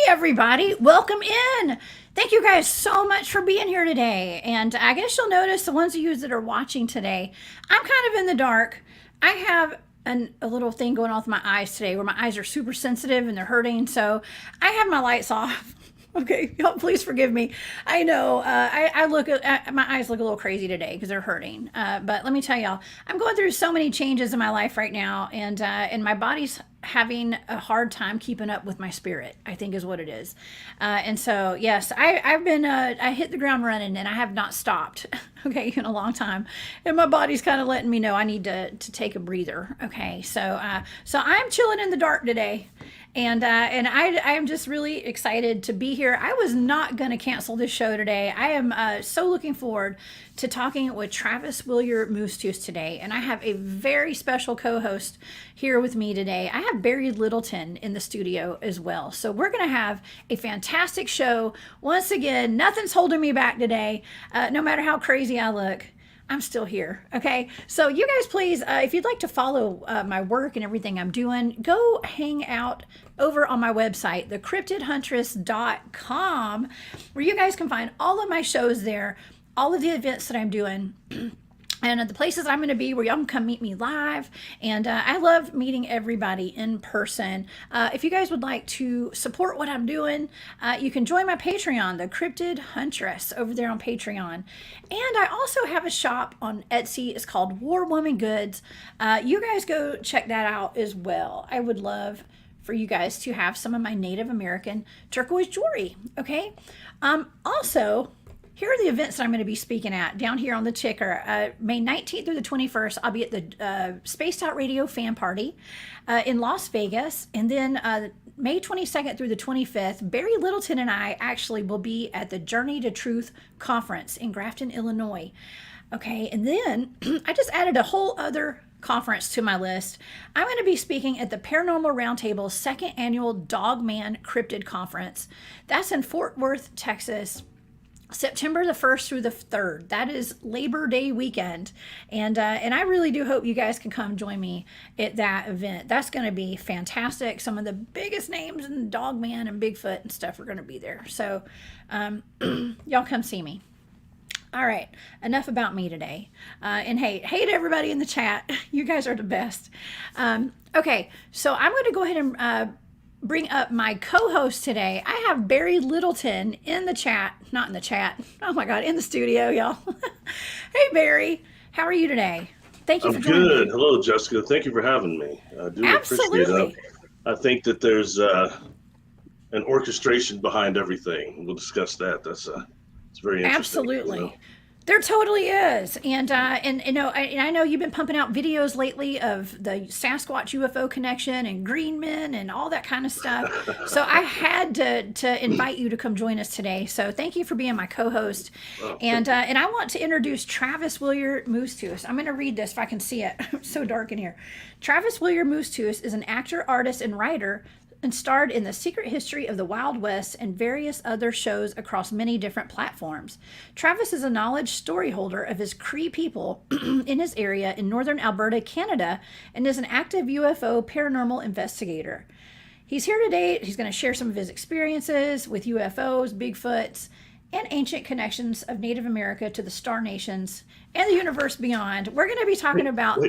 Everybody, welcome in. Thank you guys so much for being here today. And I guess you'll notice the ones of you that are watching today, I'm kind of in the dark. I have a little thing going on with my eyes today where my eyes are super sensitive and they're hurting. So I have my lights off. Okay, y'all, please forgive me. I know I look at my eyes look a little crazy today because they're hurting. But let me tell y'all, I'm going through so many changes in my life right now, and my body's having a hard time keeping up with my spirit, I think is what it is. And so, yes, I've been, I hit the ground running and I have not stopped, okay, in a long time. And my body's kind of letting me know I need to take a breather. Okay. So I'm chilling in the dark today. And I am just really excited to be here. I was not going to cancel this show today. I am so looking forward to talking with Travis Willier Moostoos today. And I have a very special co-host here with me today. I have Barry Littleton in the studio as well. So we're going to have a fantastic show. Once again, nothing's holding me back today. No matter how crazy I look, I'm still here. Okay. So you guys, please, if you'd like to follow my work and everything I'm doing, go hang out over on my website, thecryptidhuntress.com, where you guys can find all of my shows there, all of the events that I'm doing, and the places I'm going to be where y'all can come meet me live. And I love meeting everybody in person. If you guys would like to support what I'm doing, you can join my Patreon, the Cryptid Huntress, over there on Patreon. And I also have a shop on Etsy. It's called War Woman Goods. You guys go check that out as well. I would love for you guys to have some of my Native American turquoise jewelry. Okay. Also, here are the events that I'm going to be speaking at down here on the ticker. May 19th through the 21st, I'll be at the Spaced Out Radio Fan Party in Las Vegas. And then May 22nd through the 25th, Barry Littleton and I actually will be at the Journey to Truth Conference in Grafton, Illinois. Okay, and then I just added a whole other conference to my list. I'm going to be speaking at the Paranormal Roundtable second annual Dogman Cryptid Conference. That's in Fort Worth, Texas, September the 1st through the 3rd. That is Labor Day weekend. And I really do hope you guys can come join me at that event. That's going to be fantastic. Some of the biggest names in Dogman and Bigfoot and stuff are going to be there. So y'all come see me. All right, enough about me today. And hey to everybody in the chat. You guys are the best. Okay, so I'm going to go ahead and bring up my co-host today. I have Barry Littleton in the chat. Not in the chat. Oh my God, in the studio, y'all. Hey, Barry. How are you today? Thank you for joining me. I'm good. Hello, Jessica. Thank you for having me. I do appreciate it. I think that there's an orchestration behind everything. We'll discuss that. It's very interesting. Absolutely. You know? There totally is. And you know, I know you've been pumping out videos lately of the Sasquatch-UFO connection and green men and all that kind of stuff. So I had to invite you to come join us today. So thank you for being my co-host. Oh, and I want to introduce Travis Willier Moostoos. I'm going to read this if I can see it. It's so dark in here. Travis Willier Moostoos is an actor, artist, and writer and starred in The Secret History of the Wild West and various other shows across many different platforms. Travis is a knowledge story holder of his Cree people in his area in northern Alberta, Canada, and is an active UFO paranormal investigator. He's here today. He's going to share some of his experiences with UFOs, Bigfoots, and ancient connections of Native America to the Star Nations and the universe beyond. We're going to be talking about...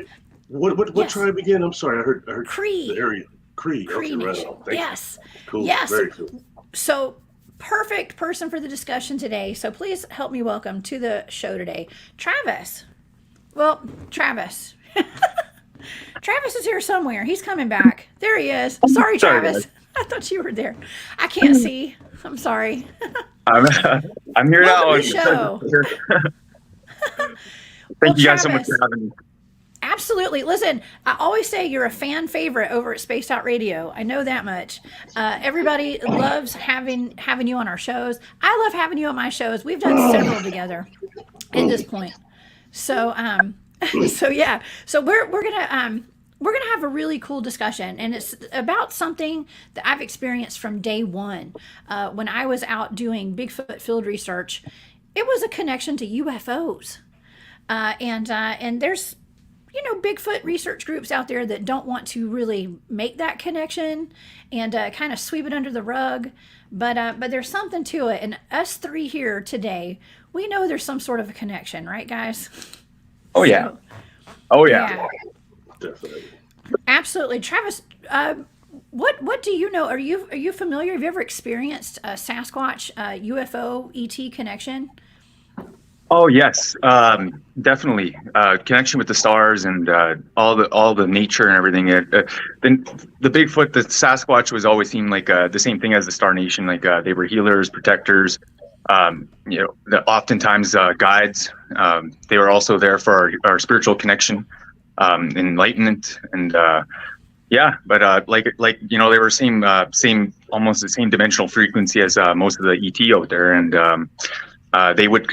What tribe again? I'm sorry, I heard Cree. The area. Cree okay, right. Yes. Cool. Yes. Very cool. So perfect person for the discussion today. So please help me welcome to the show today, Travis. Well, Travis. Travis is here somewhere. He's coming back. There he is. Sorry, Travis. I thought you were there. I can't see. I'm sorry. I'm, I'm here now. Welcome to the show. Thank you guys so much for having me. Absolutely. Listen, I always say you're a fan favorite over at Spaced Out Radio. I know that much. Everybody loves having you on our shows. I love having you on my shows. We've done several together at this point. So yeah. So we're gonna have a really cool discussion, and it's about something that I've experienced from day one. When I was out doing Bigfoot field research, it was a connection to UFOs, and there's Bigfoot research groups out there that don't want to really make that connection and kind of sweep it under the rug. But there's something to it. And us three here today, we know there's some sort of a connection, right, guys? Oh, yeah. Yeah. Definitely. Absolutely. Travis, what do you know? Are you familiar? Have you ever experienced a Sasquatch UFO ET connection? Oh yes, definitely. Connection with the stars and all the nature and everything. The Bigfoot, the Sasquatch was always seen like the same thing as the Star Nation. Like they were healers, protectors. Oftentimes guides. They were also there for our spiritual connection, enlightenment, and But they were same almost the same dimensional frequency as most of the ET out there, and. They would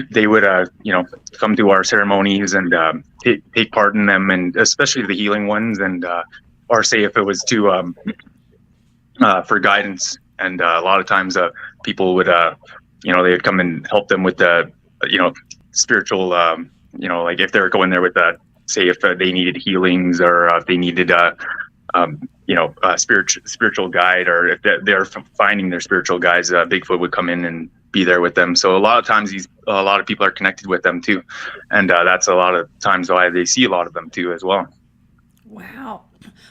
come to our ceremonies and take part in them, and especially the healing ones, and or say if it was to for guidance. And a lot of times people would they would come and help them with the spiritual like if they were going there with say if they needed healings, or if they needed spiritual guide, or if they're finding their spiritual guides, Bigfoot would come in and be there with them. So a lot of times a lot of people are connected with them too, and that's a lot of times why they see a lot of them too as well. Wow.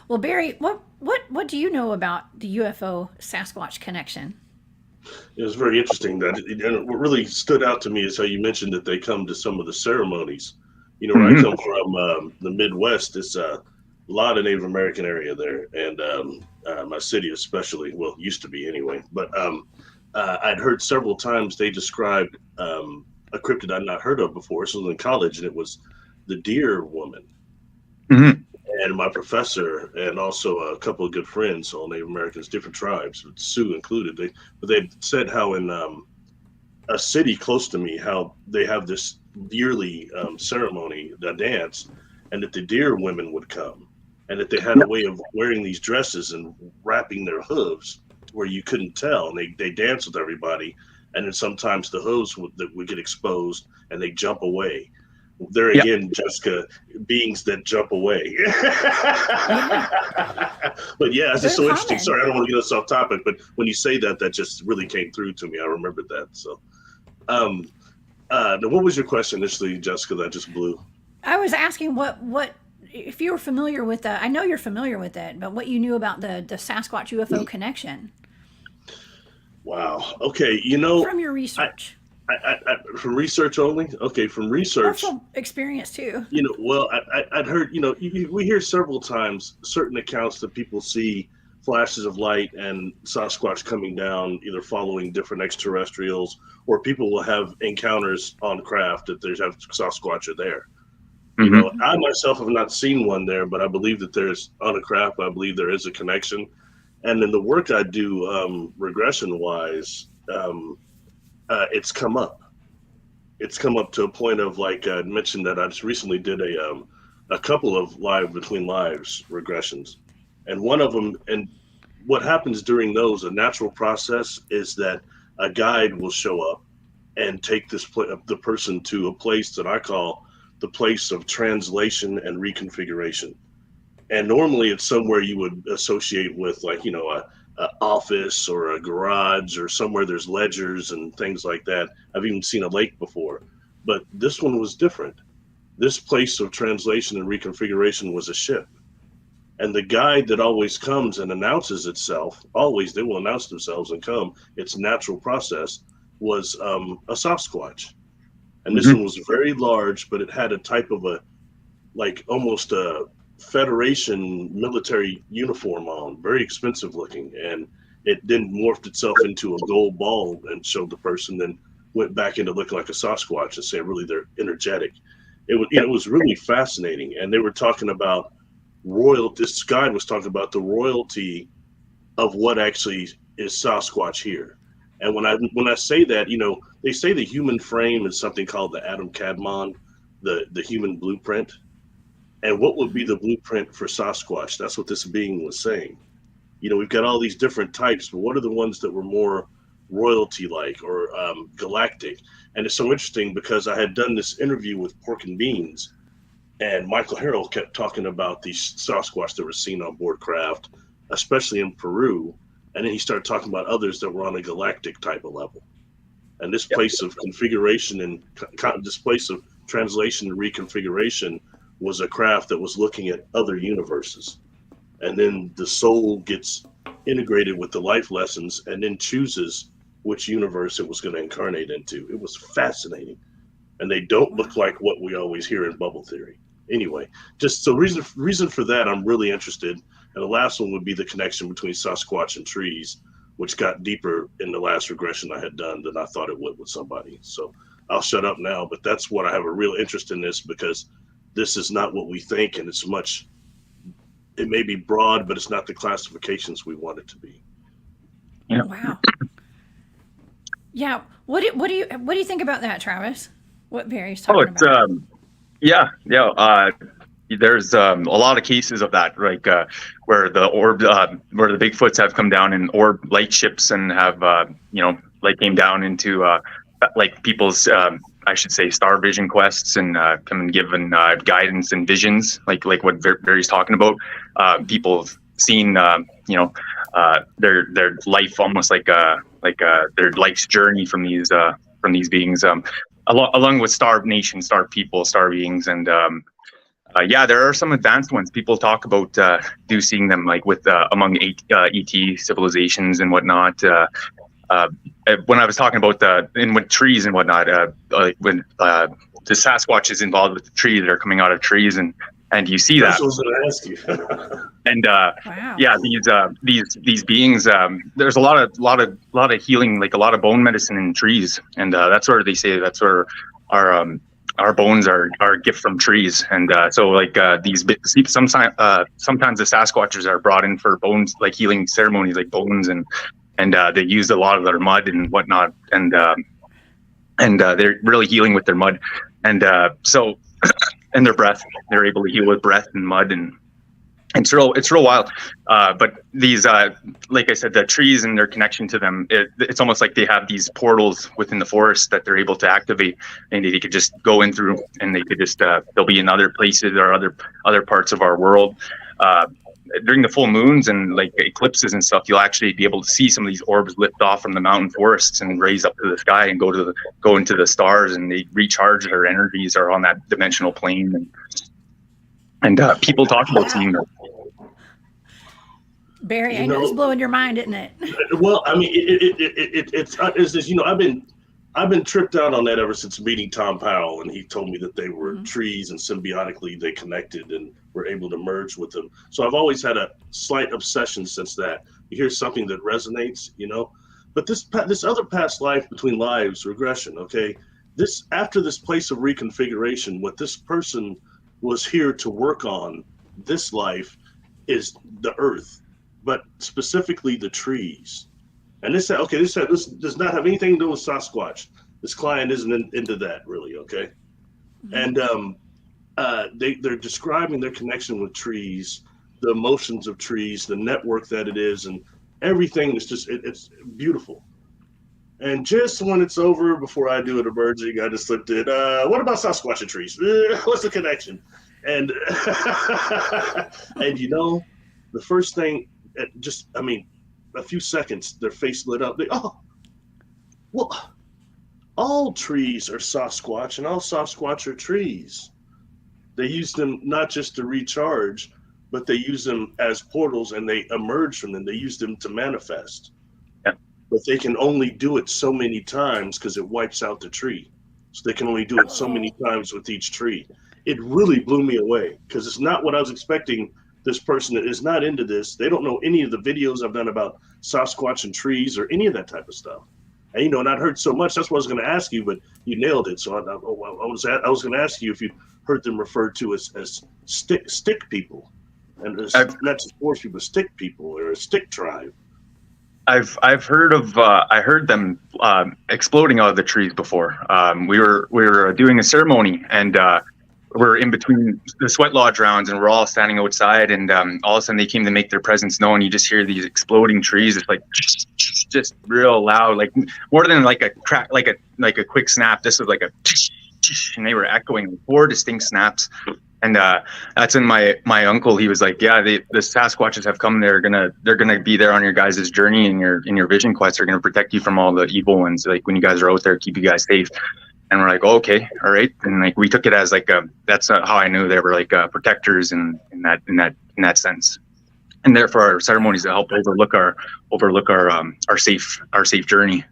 Well, Barry, what do you know about the UFO Sasquatch connection? It was very interesting and what really stood out to me is how you mentioned that they come to some of the ceremonies. Where I come from, the Midwest, it's a lot of Native American area there, and my city especially, well, used to be anyway, but I'd heard several times they described a cryptid I'd not heard of before. So I was in college, and it was the deer woman. Mm-hmm. And my professor, and also a couple of good friends, all Native Americans, different tribes, Sioux included. They said how in a city close to me, how they have this yearly ceremony, the dance, and that the deer women would come, and that they had a way of wearing these dresses and wrapping their hooves where you couldn't tell, and they dance with everybody, and then sometimes the hooves would get exposed and they jump away. There again, Jessica, beings that jump away. But yeah, it's just so interesting. Sorry, I don't want to get us off topic, but when you say that just really came through to me. I remembered that. So, now what was your question initially, Jessica? That just blew. I was asking what if you were familiar with I know you're familiar with it, but what you knew about the Sasquatch UFO connection. Wow. Okay. From your research. From research only? Okay. From research. Or from experience too. I'd heard, we hear several times certain accounts that people see flashes of light and Sasquatch coming down, either following different extraterrestrials, or people will have encounters on craft that there's Sasquatch are there. Mm-hmm. I myself have not seen one there, but I believe that there's on a craft. I believe there is a connection. And in the work I do, regression-wise, it's come up. It's come up to a point of, like I mentioned, that I just recently did a couple of between lives regressions, and one of them. And what happens during those, a natural process, is that a guide will show up and take the person to a place that I call the place of translation and reconfiguration. And normally it's somewhere you would associate with, like, a office or a garage or somewhere there's ledgers and things like that. I've even seen a lake before, but this one was different. This place of translation and reconfiguration was a ship. And the guide that always comes and announces itself, they will announce themselves and come, its natural process was a Sasquatch. And this one was very large, but it had a type of almost a Federation military uniform on, very expensive looking. And it then morphed itself into a gold ball and showed the person, then went back into looking like a Sasquatch and saying, really, they're energetic. It was really fascinating. And they were talking about royalty. This guide was talking about the royalty of what actually is Sasquatch here. And when I say that, they say the human frame is something called the Adam Kadmon, the human blueprint. And what would be the blueprint for Sasquatch? That's what this being was saying. We've got all these different types, but what are the ones that were more royalty-like or galactic? And it's so interesting because I had done this interview with Pork and Beans, and Michael Harrell kept talking about these Sasquatch that were seen on board craft, especially in Peru. And then he started talking about others that were on a galactic type of level. And this place of configuration and this place of translation and reconfiguration was a craft that was looking at other universes. And then the soul gets integrated with the life lessons and then chooses which universe it was going to incarnate into. It was fascinating. And they don't look like what we always hear in bubble theory. Anyway, just so reason for that, I'm really interested. And the last one would be the connection between Sasquatch and trees, which got deeper in the last regression I had done than I thought it would with somebody. So I'll shut up now, but that's what I have a real interest in this, because this is not what we think, and it may be broad, but it's not the classifications we want it to be. Yeah. Wow. Yeah. What do you think about that, Travis? What Barry's talking about? There's a lot of cases of that, like where the orb, where the Bigfoots have come down in orb light ships and have, came down into like people's, I should say, star vision quests and come and given guidance and visions, like what Barry's talking about. People have seen, their life almost like their life's journey from these beings, along with star nation, star people, star beings, and there are some advanced ones. People talk about seeing them like with among ET civilizations and whatnot. When I was talking about with trees and whatnot, like when the Sasquatch is involved with the trees that are coming out of trees, and you see that. That's what I was going to ask you. And Wow. these beings, there's a lot of healing, like a lot of bone medicine in trees, and that's where they say that's where our bones are a gift from trees. And so like sometimes the Sasquatches are brought in for bones, like healing ceremonies, like bones, and they use a lot of their mud and whatnot, and they're really healing with their mud, and so and their breath, they're able to heal with breath and mud, and it's real wild. But these, like I said, the trees and their connection to them, it's almost like they have these portals within the forest that they're able to activate, and they could just go in through, and they could just they'll be in other places or other parts of our world. During the full moons and like eclipses and stuff, you'll actually be able to see some of these orbs lift off from the mountain forests and raise up to the sky and go into the stars, and they recharge. Their energies are on that dimensional plane, and people talk about seeing them. Barry, I know it's blowing your mind, isn't it? Well, I mean, it's this. I've been tripped out on that ever since meeting Tom Powell, and he told me that they were trees and symbiotically they connected and were able to merge with them. So I've always had a slight obsession since that. You hear something that resonates, But this other past life between lives regression, okay? After this place of reconfiguration, what this person was here to work on this life is the earth, but specifically the trees. And this does not have anything to do with Sasquatch. This client isn't into that really, okay? And they're describing their connection with trees, the emotions of trees, the network that it is, and everything is just it's beautiful. And just when it's over, before I do it emerging, I just looked at what about Sasquatch and trees? What's the connection? And and the first thing, a few seconds, their face lit up. All trees are Sasquatch, and all Sasquatch are trees. They use them not just to recharge, but they use them as portals, and they emerge from them. They use them to manifest. Yeah. But they can only do it so many times because it wipes out the tree. So they can only do it so many times with each tree. It really blew me away because it's not what I was expecting this person that is not into this, they don't know any of the videos I've done about Sasquatch and trees or any of that type of stuff. And, and I'd heard so much, that's what I was going to ask you, but you nailed it. So I was going to ask you if you heard them referred to as stick people, and not just forest people, stick people or a stick tribe. I've heard of I heard them exploding out of the trees before. We were doing a ceremony, and we're in between the sweat lodge rounds, and we're all standing outside, and all of a sudden they came to make their presence known. You just hear these exploding trees. It's like just real loud, like more than like a crack, like a quick snap. This was like a, and they were echoing 4 distinct snaps. And that's when my uncle, he was like, yeah, the Sasquatches have come. They're gonna be there on your guys' journey in your vision quest. They're gonna protect you from all the evil ones. Like when you guys are out there, keep you guys safe. And we're like, oh, okay, all right. And like we took it as like that's how I knew they were like protectors in that sense. And therefore our ceremonies to help overlook our safe journey.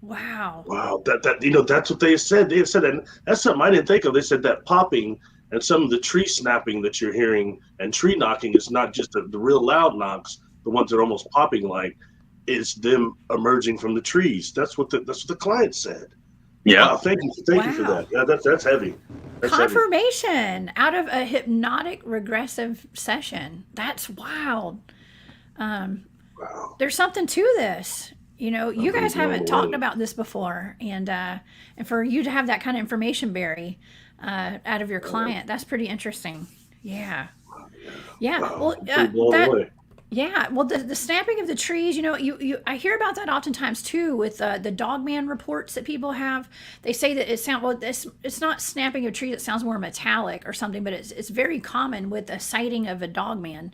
Wow. Wow. That's what they said. They said, and that's something I didn't think of. They said that popping and some of the tree snapping that you're hearing and tree knocking is not just the real loud knocks, the ones that are almost popping like, is them emerging from the trees. That's what the client said. Yeah. Wow, thank you for that. Yeah, that's heavy. That's Confirmation heavy. Out of a hypnotic regressive session. That's wild. Wow. There's something to this. You guys haven't talked about this before, and for you to have that kind of information, Barry, out of your client, that's pretty interesting. Yeah. Well, well, the snapping of the trees, I hear about that oftentimes too with the Dogman reports that people have. They say that it's not snapping of trees; it sounds more metallic or something, but it's very common with a sighting of a Dogman.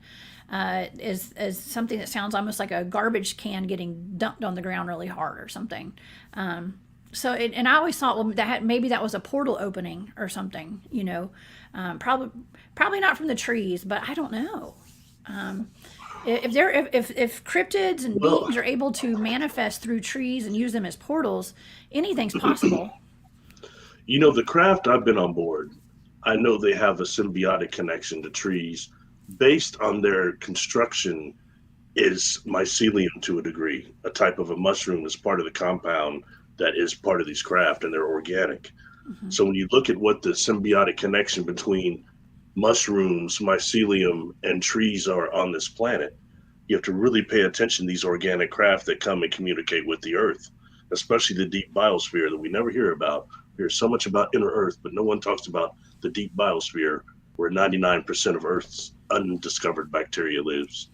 Is something that sounds almost like a garbage can getting dumped on the ground really hard or something. So I always thought, well, maybe that was a portal opening or something. Probably not from the trees, but I don't know. If cryptids and beings are able to manifest through trees and use them as portals, anything's possible. The craft I've been on board, I know they have a symbiotic connection to trees. Based on their construction is mycelium to a degree, a type of a mushroom as part of the compound that is part of these craft, and they're organic. Mm-hmm. So when you look at what the symbiotic connection between mushrooms, mycelium, and trees are on this planet, you have to really pay attention to these organic craft that come and communicate with the earth, especially the deep biosphere that we never hear about. We hear so much about inner earth, but no one talks about the deep biosphere where 99% of Earth's undiscovered bacteria lives,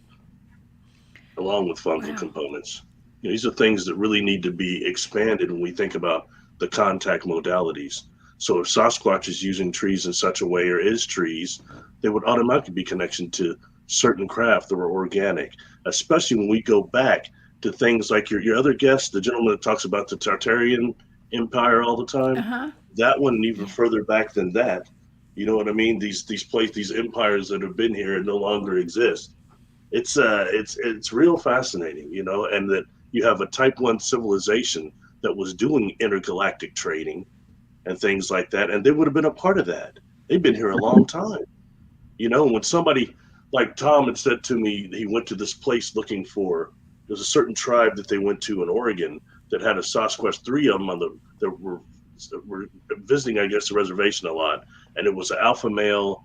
along with fungal components. These are things that really need to be expanded when we think about the contact modalities. So if Sasquatch is using trees in such a way, or is trees, they would automatically be connection to certain craft that were organic, especially when we go back to things like your other guest, the gentleman that talks about the Tartarian Empire all the time. Uh-huh. That one, even further back than that. You know what I mean? These empires that have been here and no longer exist. It's real fascinating, and that you have a type 1 civilization that was doing intergalactic trading and things like that, and they would have been a part of that. They've been here a long time. When somebody like Tom had said to me, he went to this place looking for, there's a certain tribe that they went to in Oregon that had a Sasquatch, 3 of them that were visiting, I guess, the reservation a lot. And it was an alpha male,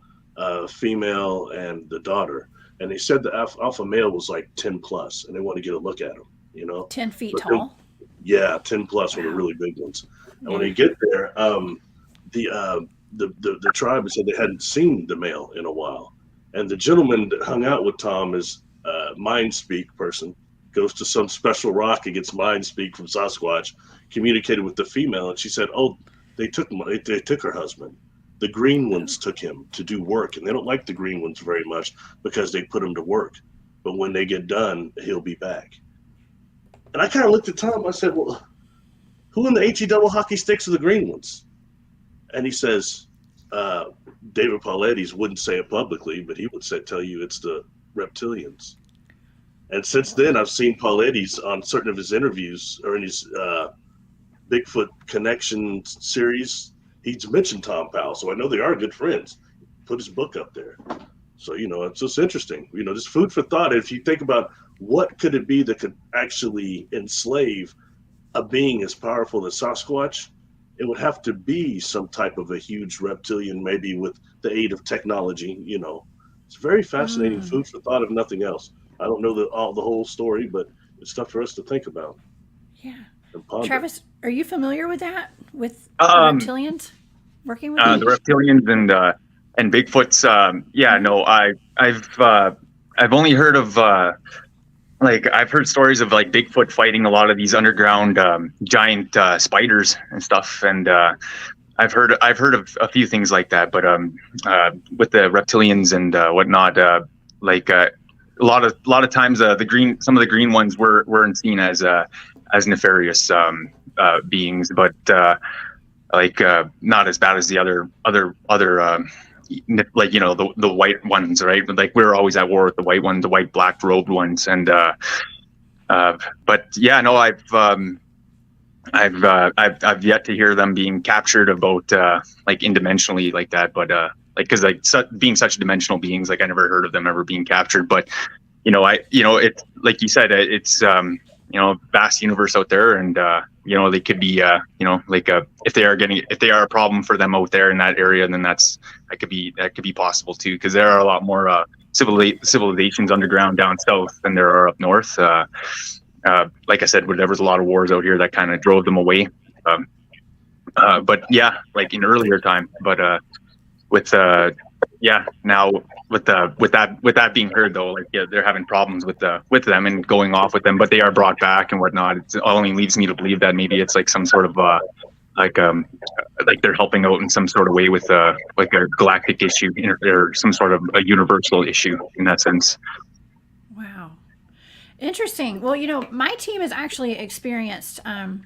female, and the daughter. And they said the alpha male was like 10 plus, and they want to get a look at him, 10 feet tall? 10 plus were the really big ones. And when they get there, the tribe said they hadn't seen the male in a while. And the gentleman that hung out with Tom is a mind speak person, goes to some special rock and gets mind speak from Sasquatch, communicated with the female, and she said, oh, they took her husband. The green ones took him to do work, and they don't like the green ones very much because they put him to work. But when they get done, he'll be back. And I kind of looked at Tom. I said, well, who in the HE double hockey sticks are the green ones? And he says, David Paulettes wouldn't say it publicly, but he would tell you it's the reptilians. And since then, I've seen Paulettes on certain of his interviews or in his Bigfoot Connection series. He's mentioned Tom Powell, so I know they are good friends. Put his book up there. So, it's just interesting, just food for thought. If you think about what could it be that could actually enslave a being as powerful as Sasquatch, it would have to be some type of a huge reptilian, maybe with the aid of technology. It's very fascinating food for thought, if nothing else. I don't know the whole story, but it's stuff for us to think about. Yeah. And ponder. Travis, are you familiar with that? With reptilians? Working with the reptilians and Bigfoots. No, I've only heard of I've heard stories of like Bigfoot fighting a lot of these underground giant spiders and stuff, and I've heard of a few things like that. But with the reptilians and whatnot, a lot of times some of the green ones weren't seen as nefarious beings, but not as bad as the other the white ones, right? Like we're always at war with the white ones, the white black robed ones, and but yeah, no, I've yet to hear them being captured about indimensionally like that, but because being such dimensional beings, I never heard of them ever being captured. But it's like you said, it's vast universe out there, and they could be if they are a problem for them out there in that area, then that could be possible too, because there are a lot more civilizations underground down south than there are up north. Like I said, there was a lot of wars out here that kind of drove them away. But yeah, like in earlier time, but now with that being heard though, they're having problems with them and going off with them, but they are brought back and whatnot. It only leads me to believe that maybe it's like some sort of they're helping out in some sort of way with a galactic issue or some sort of a universal issue in that sense. Wow, interesting. Well, my team has actually experienced and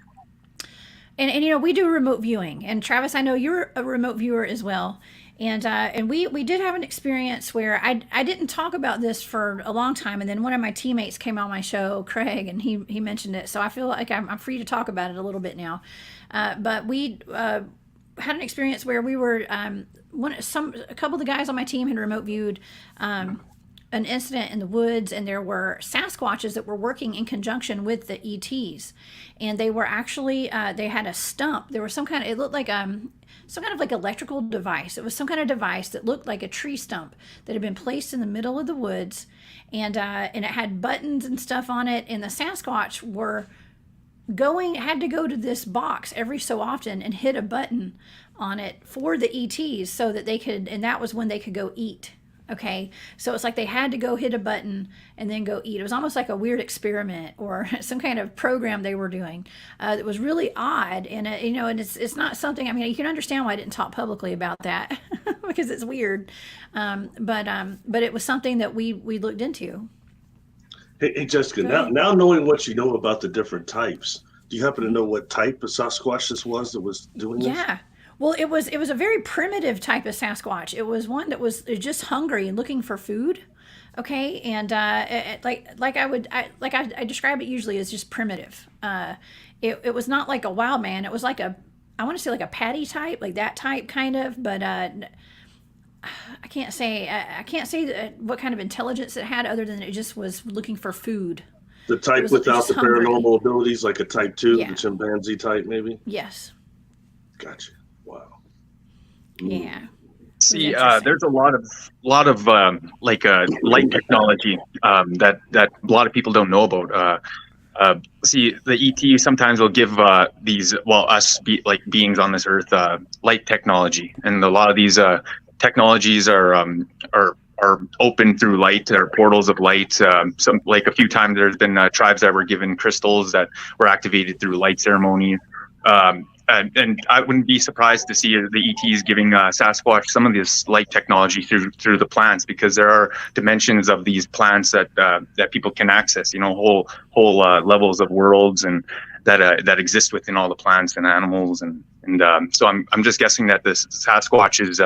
we do remote viewing, and Travis, I know you're a remote viewer as well. And we did have an experience where I didn't talk about this for a long time, and then one of my teammates came on my show, Craig, and he mentioned it, so I feel like I'm free to talk about it a little bit now. But we had an experience where we were a couple of the guys on my team had remote viewed an incident in the woods, and there were Sasquatches that were working in conjunction with the ETs, and they were actually they had a stump. There was it looked like some kind of electrical device. It was some kind of device that looked like a tree stump that had been placed in the middle of the woods, and it had buttons and stuff on it. And the Sasquatch had to go to this box every so often and hit a button on it for the ETs so that they could, and that was when they could go eat. Okay, so it's like they had to go hit a button and then go eat. It was almost like a weird experiment or some kind of program they were doing. It was really odd, and and it's not something. I mean, you can understand why I didn't talk publicly about that because it's weird. But it was something that we looked into. Hey Jessica, now knowing what you know about the different types, do you happen to know what type of Sasquatch this was that was doing this? Yeah. Well, it was a very primitive type of Sasquatch. It was one that was just hungry and looking for food. Okay, and I describe it usually as just primitive. It was not like a wild man. It was I want to say like a patty type, like that type kind of. But I can't say what kind of intelligence it had, other than it just was looking for food. The type without the paranormal abilities, like a type 2, the chimpanzee type, maybe. Yes. Gotcha. Wow. Yeah. See, there's a lot of light technology that a lot of people don't know about. See, the ET sometimes will give beings on this earth light technology, and a lot of these technologies are open through light or portals of light. A few times there's been tribes that were given crystals that were activated through light ceremonies. And I wouldn't be surprised to see the ETs giving Sasquatch some of this light technology through the plants, because there are dimensions of these plants that people can access. Whole levels of worlds and that exist within all the plants and animals, and so I'm just guessing that this Sasquatch is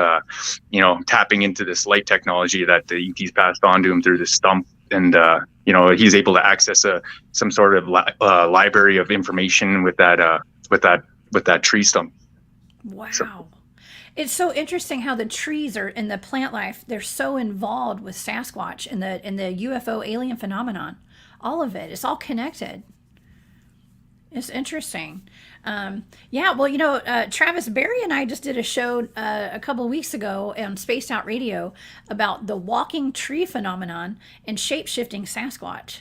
tapping into this light technology that the ETs passed on to him through this stump, and he's able to access some sort of library of information with that tree stump. Wow. So. It's so interesting how the trees are in the plant life. They're so involved with Sasquatch and the UFO alien phenomenon. All of it. It's all connected. It's interesting. Yeah, well, Travis, Barry and I just did a show a couple of weeks ago on Spaced Out Radio about the walking tree phenomenon and shape-shifting Sasquatch.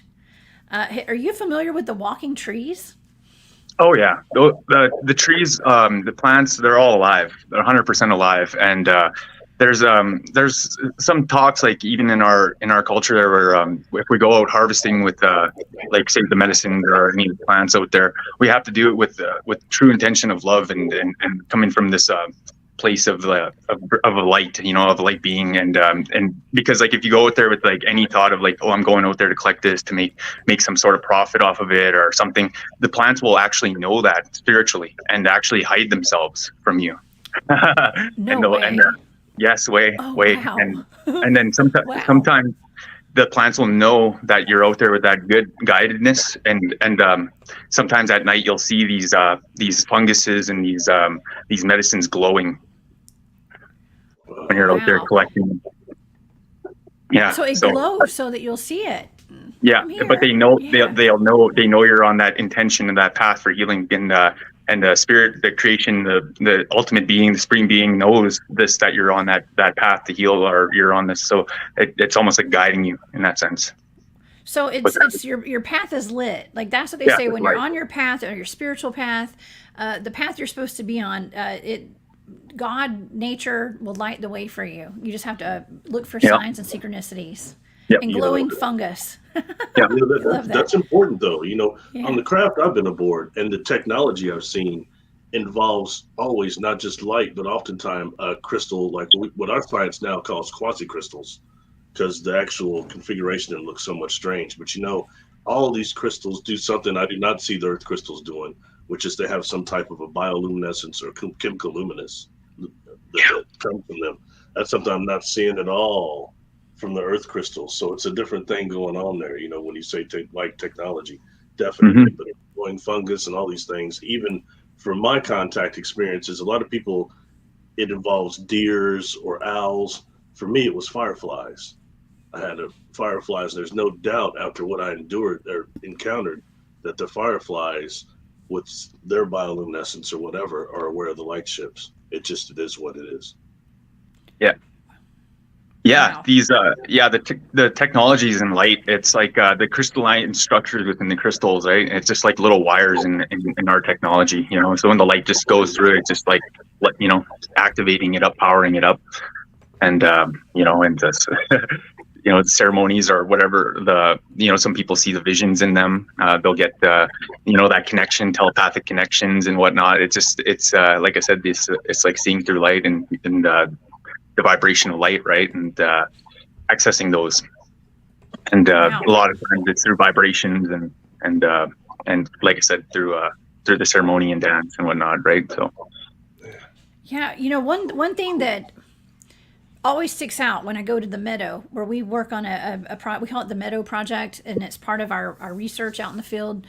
Are you familiar with the walking trees? Oh yeah, the trees, the plants, they're all alive. They're 100% alive, and there's some talks, like even in our culture, where if we go out harvesting with like say the medicine or any plants out there, we have to do it with true intention of love and coming from this place of a light, of a light being, and because like if you go out there with like any thought of like, oh, I'm going out there to collect this to make some sort of profit off of it or something, the plants will actually know that spiritually and actually hide themselves from you. No way. Yes, way. Wow. And then sometimes the plants will know that you're out there with that good guidedness, and sometimes at night you'll see these funguses and these medicines glowing when you're out there collecting. Yeah. So it glows so that you'll see it. Yeah, but they know they'll know you're on that intention and that path for healing, and the spirit, the creation, the ultimate being, the supreme being knows this, that you're on that path to heal, or you're on this. So it's almost like guiding you in that sense. So it's your path is lit. Like that's what they say when you're on your path or your spiritual path, the path you're supposed to be on. God, nature will light the way for you. You just have to look for signs and synchronicities. Yep. And glowing fungus. Yeah, that's important though. On the craft I've been aboard, and the technology I've seen involves always not just light, but oftentimes crystal, like what our science now calls quasi-crystals, because the actual configuration of them looks so much strange. But all of these crystals do something I do not see the Earth crystals doing, which is they have some type of a bioluminescence or chemical luminance that comes from them. That's something I'm not seeing at all from the Earth crystals. So it's a different thing going on there, when you say light technology, definitely. But glowing fungus and all these things, even from my contact experiences, a lot of people, it involves deers or owls. For me, it was fireflies. I had fireflies. There's no doubt after what I endured or encountered that the fireflies with their bioluminescence or whatever are aware of the light ships. It is what it is. Yeah. Yeah, Wow. these the technologies in light, it's like the crystalline structures within the crystals, right? It's just like little wires in our technology, so when the light just goes through, it's just like activating it up, powering it up, and and just the ceremonies or whatever, some people see the visions in them, they'll get that connection, telepathic connections and whatnot. It's like I said, it's like seeing through light and the vibration of light, right? And accessing those, and Wow. a lot of times it's through vibrations and like I said, through the ceremony and dance and whatnot, right? So Yeah, one thing that always sticks out when I go to the meadow, where we work on we call it the Meadow Project, and it's part of our research out in the field.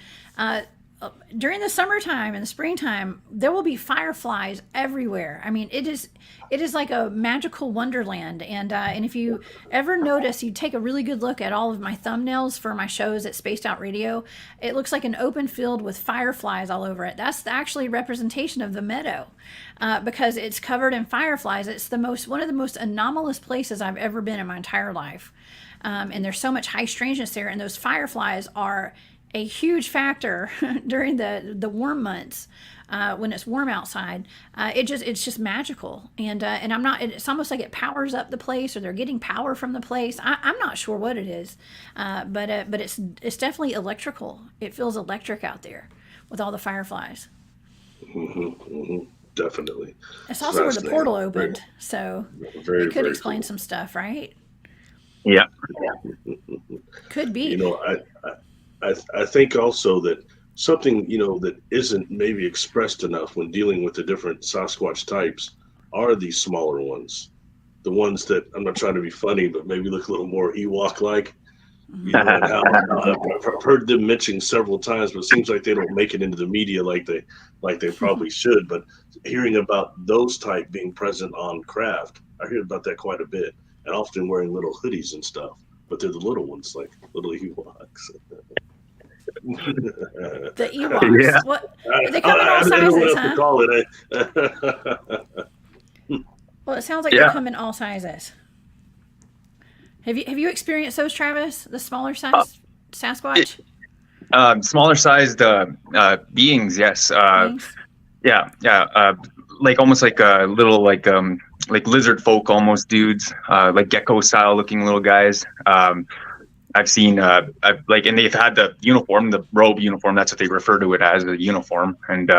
During the summertime and the springtime, there will be fireflies everywhere. I mean, it is like a magical wonderland. And if you ever notice, you take a really good look at all of my thumbnails for my shows at Spaced Out Radio, it looks like an open field with fireflies all over it. That's actually a representation of the meadow, because it's covered in fireflies. It's one of the most anomalous places I've ever been in my entire life. And there's so much high strangeness there. And those fireflies are a huge factor during the warm months, when it's warm outside. It's just magical, and it's almost like it powers up the place, or they're getting power from the place. I'm not sure what it is, but it's definitely electrical. It feels electric out there with all the fireflies. Definitely. It's also where the portal opened, so it could explain some stuff, right? yeah. Could be. I think also that something, that isn't maybe expressed enough when dealing with the different Sasquatch types are these smaller ones. The ones that, I'm not trying to be funny, but maybe look a little more Ewok-like. You know, and how I've heard them mentioned several times, but it seems like they don't make it into the media like they probably should. But hearing about those type being present on craft, I hear about that quite a bit, and often wearing little hoodies and stuff. But they're the little ones, like little Ewoks. The Ewoks. Yeah. What? They come in all sizes, huh? Call it. Well, it sounds like they come in all sizes. Have you experienced those, Travis? The smaller size Sasquatch? Smaller sized beings, yes. Beings? Yeah. Like almost like a little like lizard folk, almost dudes, like gecko style looking little guys. I've seen and they've had the uniform, the robe uniform. That's what they refer to it as, a uniform. And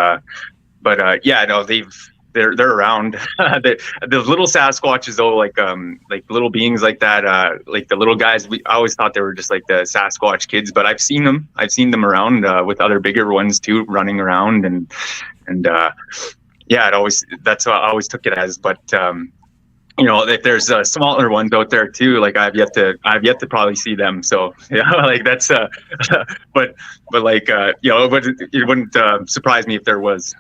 they're around. The little Sasquatches though, like little beings like that, like the little guys. I always thought they were just like the Sasquatch kids, but I've seen them around with other bigger ones too, running around and that's what I always took it as. But if there's smaller ones out there too, like I've yet to probably see them. So like that's but it wouldn't surprise me if there was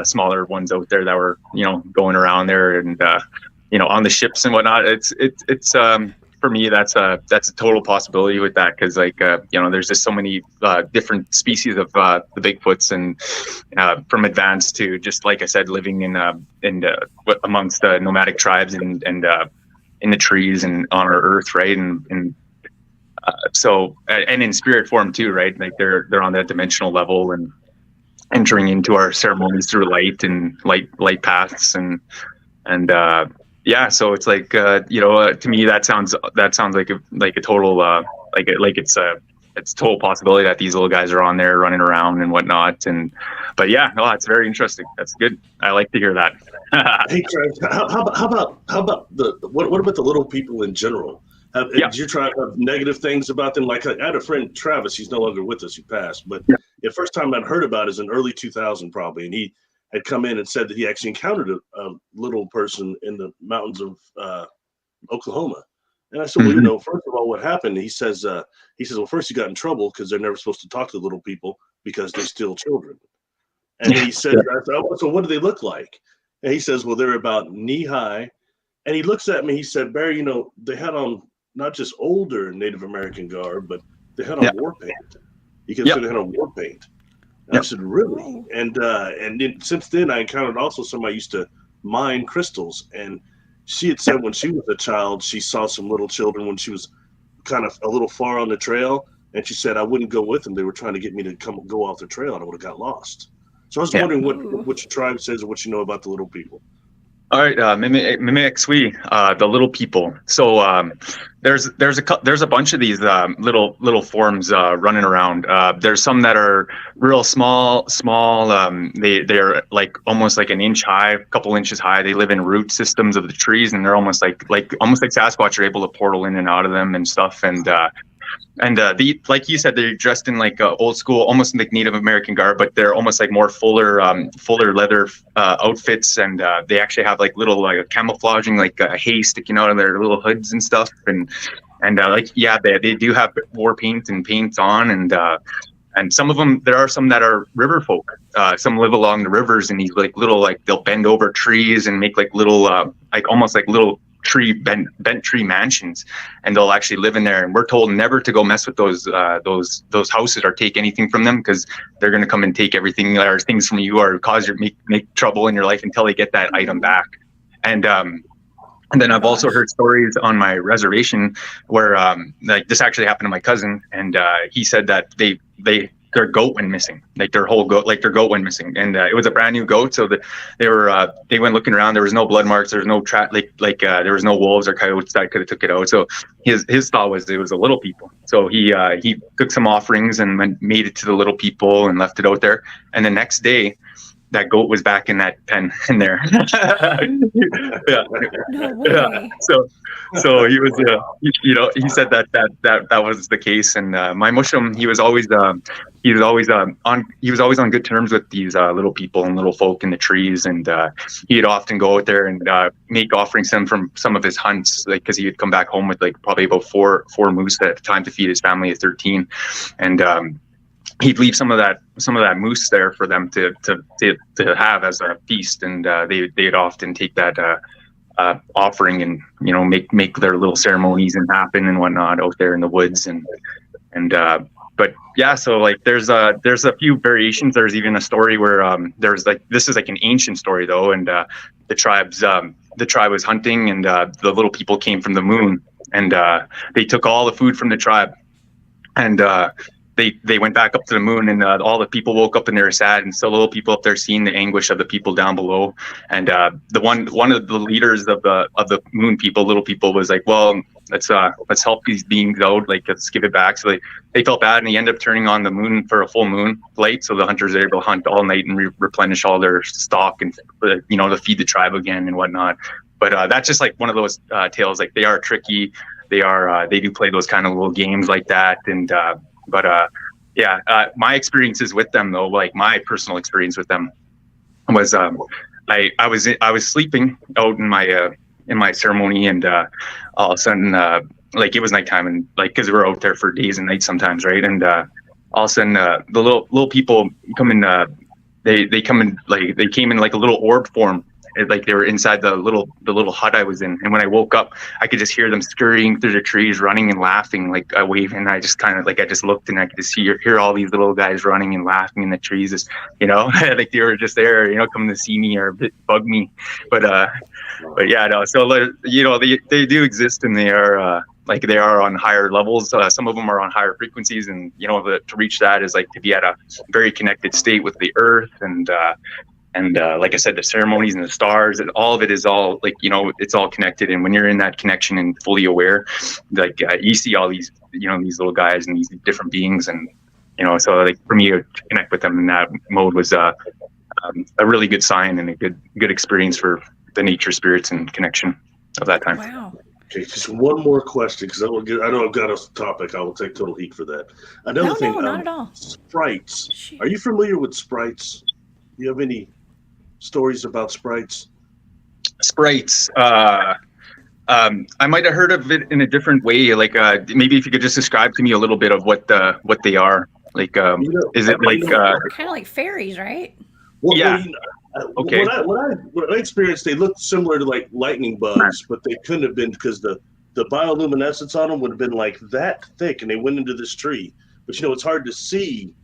smaller ones out there that were going around there and on the ships and whatnot. It's for me that's a total possibility with that, because there's just so many different species of the Bigfoots, and from advanced to just like I said, living in amongst the nomadic tribes and in the trees and on our earth, right? And in spirit form too, right? Like they're on that dimensional level and entering into our ceremonies through light and light paths and so it's like to me that sounds like a total it's total possibility that these little guys are on there running around and whatnot. But it's very interesting. That's good. I like to hear that. Hey, Travis, how about what about the little people in general? Did you try to have negative things about them? Like I had a friend, Travis. He's no longer with us. He passed. But the first time I'd heard about it is in early 2000 probably, and he had come in and said that he actually encountered a little person in the mountains of Oklahoma. And I said, well, first of all, what happened? He says, well, first he got in trouble because they're never supposed to talk to the little people because they're still children. And he said, so what do they look like? And he says, well, they're about knee high. And he looks at me, he said, Barry, they had on not just older Native American garb, but they had on war paint. He considered they had on war paint. And I said, really? And then, since then, I encountered also somebody used to mine crystals. And she had said when she was a child, she saw some little children when she was kind of a little far on the trail. And she said, I wouldn't go with them. They were trying to get me to go off the trail, and I would have got lost. So I was wondering what your tribe says or what you know about the little people. All right, Mimicsui, the little people. So there's a bunch of these little forms running around. There's some that are real small. They're like almost like an inch high, a couple inches high. They live in root systems of the trees, and they're almost like Sasquatch are able to portal in and out of them and stuff. And like you said, they're dressed in like old school, almost like Native American garb, but they're almost like more fuller leather outfits, and they actually have like little camouflaging hay sticking out of their little hoods and stuff, and they do have war paint and paint on, and some of them, there are some that are river folk. Some live along the rivers, and these they'll bend over trees and make little almost like little bent tree mansions, and they'll actually live in there. And we're told never to go mess with those houses or take anything from them, because they're going to come and take everything or things from you or cause you make trouble in your life until they get that item back. And then I've also heard stories on my reservation where this actually happened to my cousin, and he said that their goat went missing, their goat went missing, and it was a brand new goat. So they went looking around. There was no blood marks. There was no there was no wolves or coyotes that could have took it out. So his thought was it was the little people. So he took some offerings and made it to the little people and left it out there. And the next day, that goat was back in that pen in there. Yeah. No way. Yeah. So he was, he said that was the case. And my mushroom, he was always on good terms with these little people and little folk in the trees. And he'd often go out there and make offerings to them from some of his hunts, like, because he would come back home with like probably about four moose at the time to feed his family of 13. And he'd leave some of that moose there for them to have as a feast, and they'd often take that offering and make their little ceremonies and happen and whatnot out there in the woods and but yeah, so like there's a few variations. There's even a story where there's like, this is like an ancient story though, and the tribe was hunting, and the little people came from the moon, and they took all the food from the tribe, and they went back up to the moon, and all the people woke up and they were sad, and so little people up there seeing the anguish of the people down below, and the one of the leaders of the moon people, little people, was like, well, let's help these beings out, like let's give it back. So they felt bad, and they ended up turning on the moon for a full moon light, so the hunters are able to hunt all night and replenish all their stock and to feed the tribe again and whatnot. But that's just like one of those tales. Like, they are tricky. They do play those kind of little games like that, and my experiences with them though, like my personal experience with them was I was sleeping out in my ceremony, and all of a sudden like it was nighttime, and like because we're out there for days and nights sometimes, right? And all of a sudden the little people come in, they come in, like they came in like a little orb form. Like they were inside the little hut I was in, and when I woke up, I could just hear them scurrying through the trees, running and laughing, like waving. I just kind of I just looked, and I could just hear all these little guys running and laughing in the trees, just, like they were just there, coming to see me or bug me. But yeah, no. So they do exist, and they are they are on higher levels. Some of them are on higher frequencies, and to reach that is like to be at a very connected state with the earth, and like I said, the ceremonies and the stars, and all of it is all it's all connected. And when you're in that connection and fully aware, like you see all these, these little guys and these different beings, and so like for me to connect with them in that mode was a really good sign and a good experience for the nature spirits and connection of that time. Wow. Okay, just one more question, because I know I've got a topic. I will take total heat for that. Another thing, not at all. Sprites. Shoot. Are you familiar with Sprites? Do you have any stories about Sprites? Sprites. I might have heard of it in a different way. Like maybe if you could just describe to me a little bit of what they are. Like, is it like kind of like fairies, right? Well, yeah. Okay. When I experienced, they looked similar to like lightning bugs, but they couldn't have been, because the bioluminescence on them would have been like that thick, and they went into this tree. But it's hard to see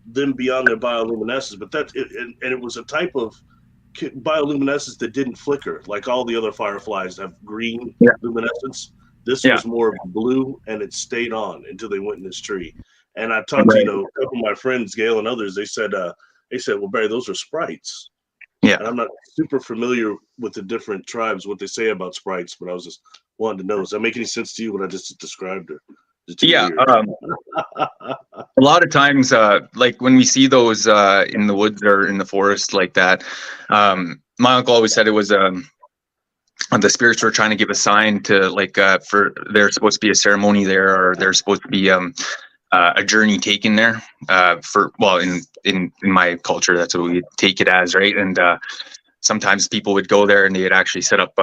them beyond their bioluminescence. But it was a type of bioluminescence that didn't flicker like all the other fireflies have green luminescence. This was more blue, and it stayed on until they went in this tree. And I talked to a couple of my friends, Gail and others. They said, well, Barry, those are Sprites. Yeah. And I'm not super familiar with the different tribes, what they say about Sprites, but I was just wanting to know, does that make any sense to you, what I just described? Or yeah. A lot of times, like when we see those in the woods or in the forest like that, my uncle always said it was the spirits were trying to give a sign to for there's supposed to be a ceremony there, or there's supposed to be a journey taken there in my culture, that's what we take it as, right? And sometimes people would go there and they'd actually set up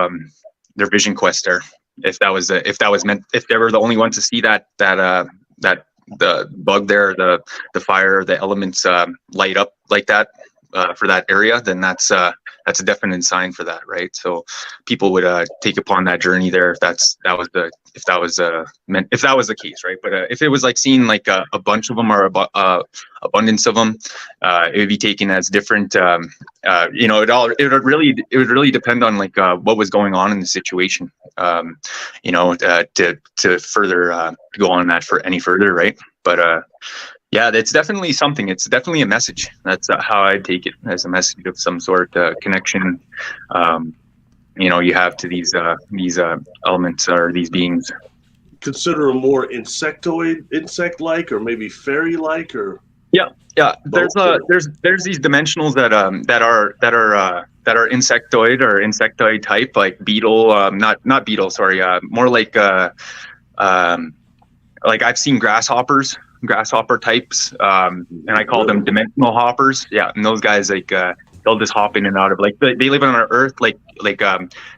their vision quest there, if they were the only ones to see that the bug there, the fire, the elements light up like that for that area, then that's a definite sign for that, right? So people would take upon that journey there if that was the case, right? But if it was like seeing like a bunch of them or abundance of them, it would be taken as different. It would really depend on like what was going on in the situation. To further go on that for any further, right? But yeah, it's definitely something. It's definitely a message. That's how I take it, as a message of some sort, connection. You have to these elements or these beings. Consider them more insect-like, or maybe fairy-like, or Yeah. There's these dimensionals that are insectoid or insectoid type, like beetle, not beetle, sorry, more like I've seen grasshopper types, and I call them dimensional hoppers. Yeah, and those guys they'll just hop in and out of, like, they live on our Earth,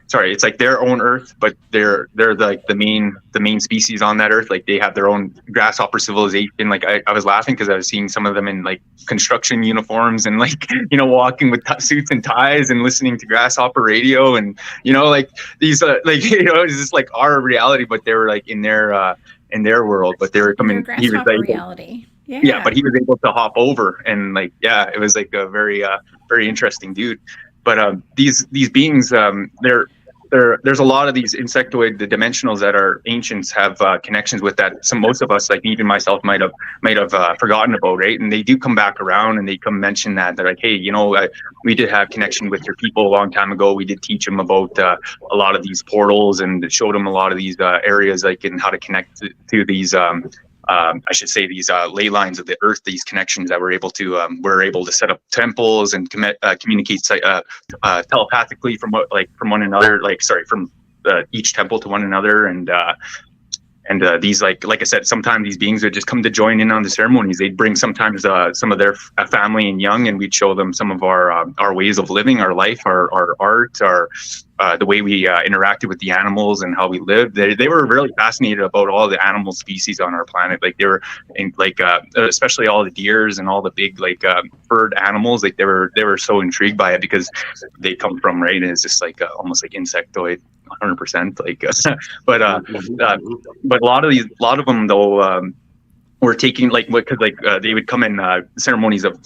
sorry, it's like their own Earth, but they're like the main species on that Earth. Like, they have their own grasshopper civilization. Like, I was laughing because I was seeing some of them in like construction uniforms and like walking with suits and ties and listening to grasshopper radio, and like these it's just like our reality, but they were like in their world, but they were coming. He was like, reality. Yeah, but he was able to hop over, and like, yeah, it was like a very very interesting dude. But these beings, there's a lot of these insectoid, the dimensionals that our ancients have connections with, that most of us, like even myself, might have forgotten about, right? And they do come back around, and they come mention that they're like, hey, we did have connection with your people a long time ago. We did teach them about a lot of these portals, and showed them a lot of these areas, like, and how to connect to these I should say these ley lines of the Earth, these connections that we're able to set up temples and communicate telepathically from one another, from each temple to one another, and these, like I said, sometimes these beings would just come to join in on the ceremonies. They'd bring sometimes some of their family and young, and we'd show them some of our ways of living, our life, our art, the way we interacted with the animals and how we lived. They were really fascinated about all the animal species on our planet. Like, they were especially all the deers and all the big furred animals. Like, they were so intrigued by it because they come from, right, and it's just like almost like insectoid, 100%. But a lot of them though were taking because they would come in ceremonies of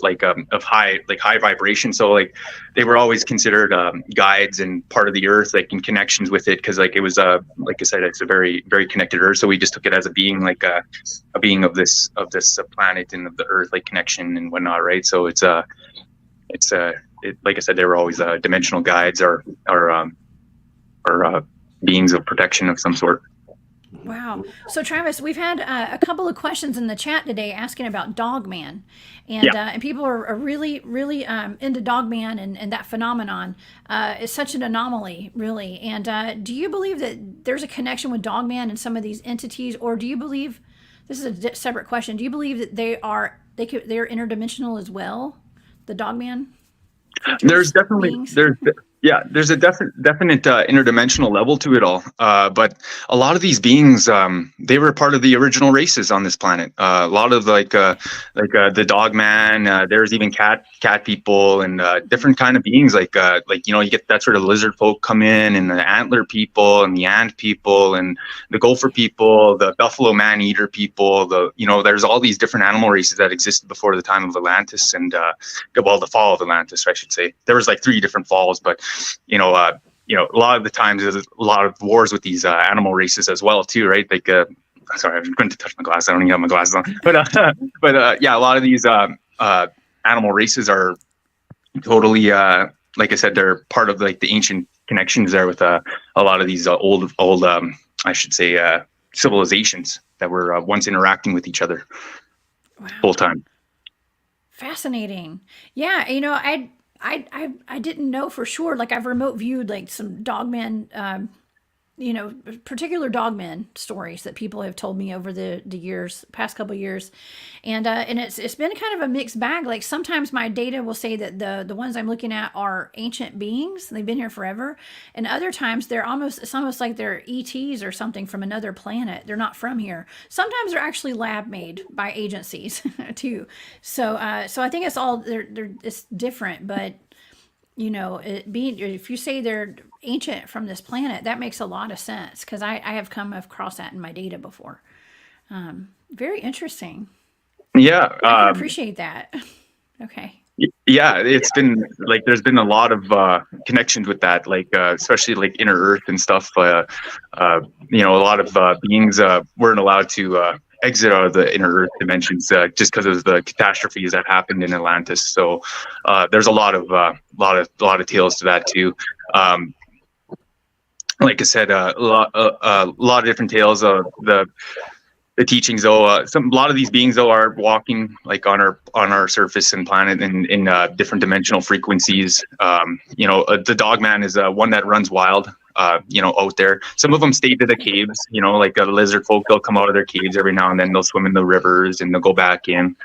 high vibration. So like, they were always considered guides and part of the Earth, like in connections with it, because like it was like I said, it's a very very connected Earth. So we just took it as a being, like a being of this planet and of the Earth, like connection and whatnot, right? So it's like I said, they were always dimensional guides or beings of protection of some sort. Wow. So Travis, we've had a couple of questions in the chat today asking about Dogman, and people are really, really into Dogman and that phenomenon. It's such an anomaly, really. And do you believe that there's a connection with Dogman and some of these entities, or do you believe, this is a separate question, do you believe that they're interdimensional as well, the Dogman? There's definitely there's a definite interdimensional level to it all, but a lot of these beings, they were part of the original races on this planet. A lot of the Dogman, there's even cat people and different kind of beings, you get that sort of lizard folk come in, and the antler people and the ant people and the gopher people, the buffalo man-eater people, there's all these different animal races that existed before the time of Atlantis, and the fall of Atlantis, I should say. There was like 3 different falls, but a lot of the times there's a lot of wars with these animal races as well too, right? Like, sorry, I'm going to touch my glasses. I don't even have my glasses on. But yeah, a lot of these animal races are totally, like I said, they're part of like the ancient connections there with a lot of these old, I should say, civilizations that were once interacting with each other full time. Fascinating. Yeah, I didn't know for sure. Like, I've remote viewed like some Dogman, particular Dogman stories that people have told me over the past couple of years, and it's been kind of a mixed bag. Like, sometimes my data will say that the ones I'm looking at are ancient beings, they've been here forever, and other times it's almost like they're ETs or something from another planet. They're not from here. Sometimes they're actually lab made by agencies too. So I think it's all it's different, but if you say they're ancient from this planet, that makes a lot of sense, because I have come across that in my data before. Very interesting. Yeah, I can appreciate that. Okay. Yeah, it's been like there's been a lot of connections with that, like especially like inner Earth and stuff. A lot of beings weren't allowed to exit out of the inner Earth dimensions just because of the catastrophes that happened in Atlantis. So there's a lot of tales to that too. Like I said, a lot of different tales. the teachings, though. A lot of these beings, though, are walking like on our surface and planet in different dimensional frequencies. The Dogman is one that runs wild. Out there. Some of them stay to the caves. Like lizard folk, they'll come out of their caves every now and then. They'll swim in the rivers and they'll go back in.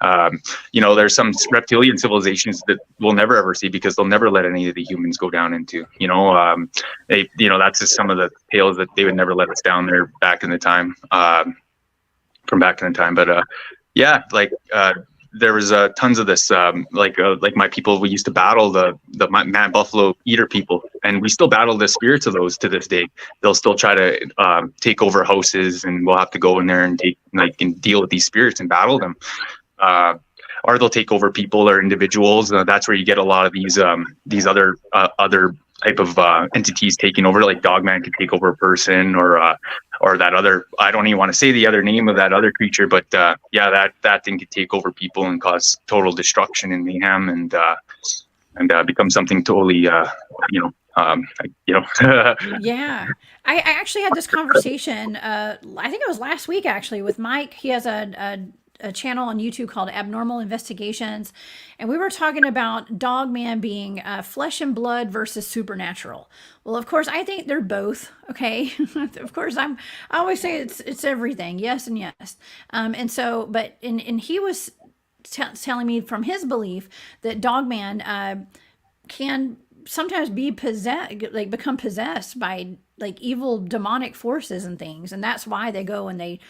There's some reptilian civilizations that we'll never ever see because they'll never let any of the humans go down into. That's just some of the tales that they would never let us down there back in the time. From back in the time, but there was tons of this. Like my people, we used to battle the man buffalo eater people, and we still battle the spirits of those to this day. They'll still try to take over houses, and we'll have to go in there and deal with these spirits and battle them. Or they'll take over people or individuals. That's where you get a lot of these other type of entities taking over. Like Dogman could take over a person, or that other. I don't even want to say the other name of that other creature, but that thing could take over people and cause total destruction and mayhem, and become something totally. Yeah, I actually had this conversation. I think it was last week actually with Mike. He has a channel on YouTube called Abnormal Investigations, and we were talking about Dogman being flesh and blood versus supernatural. Well, of course, I think they're both. Okay, of course, I always say it's everything, yes and yes. And he was telling me from his belief that Dogman can sometimes be become possessed by like evil demonic forces and things, and that's why they go and they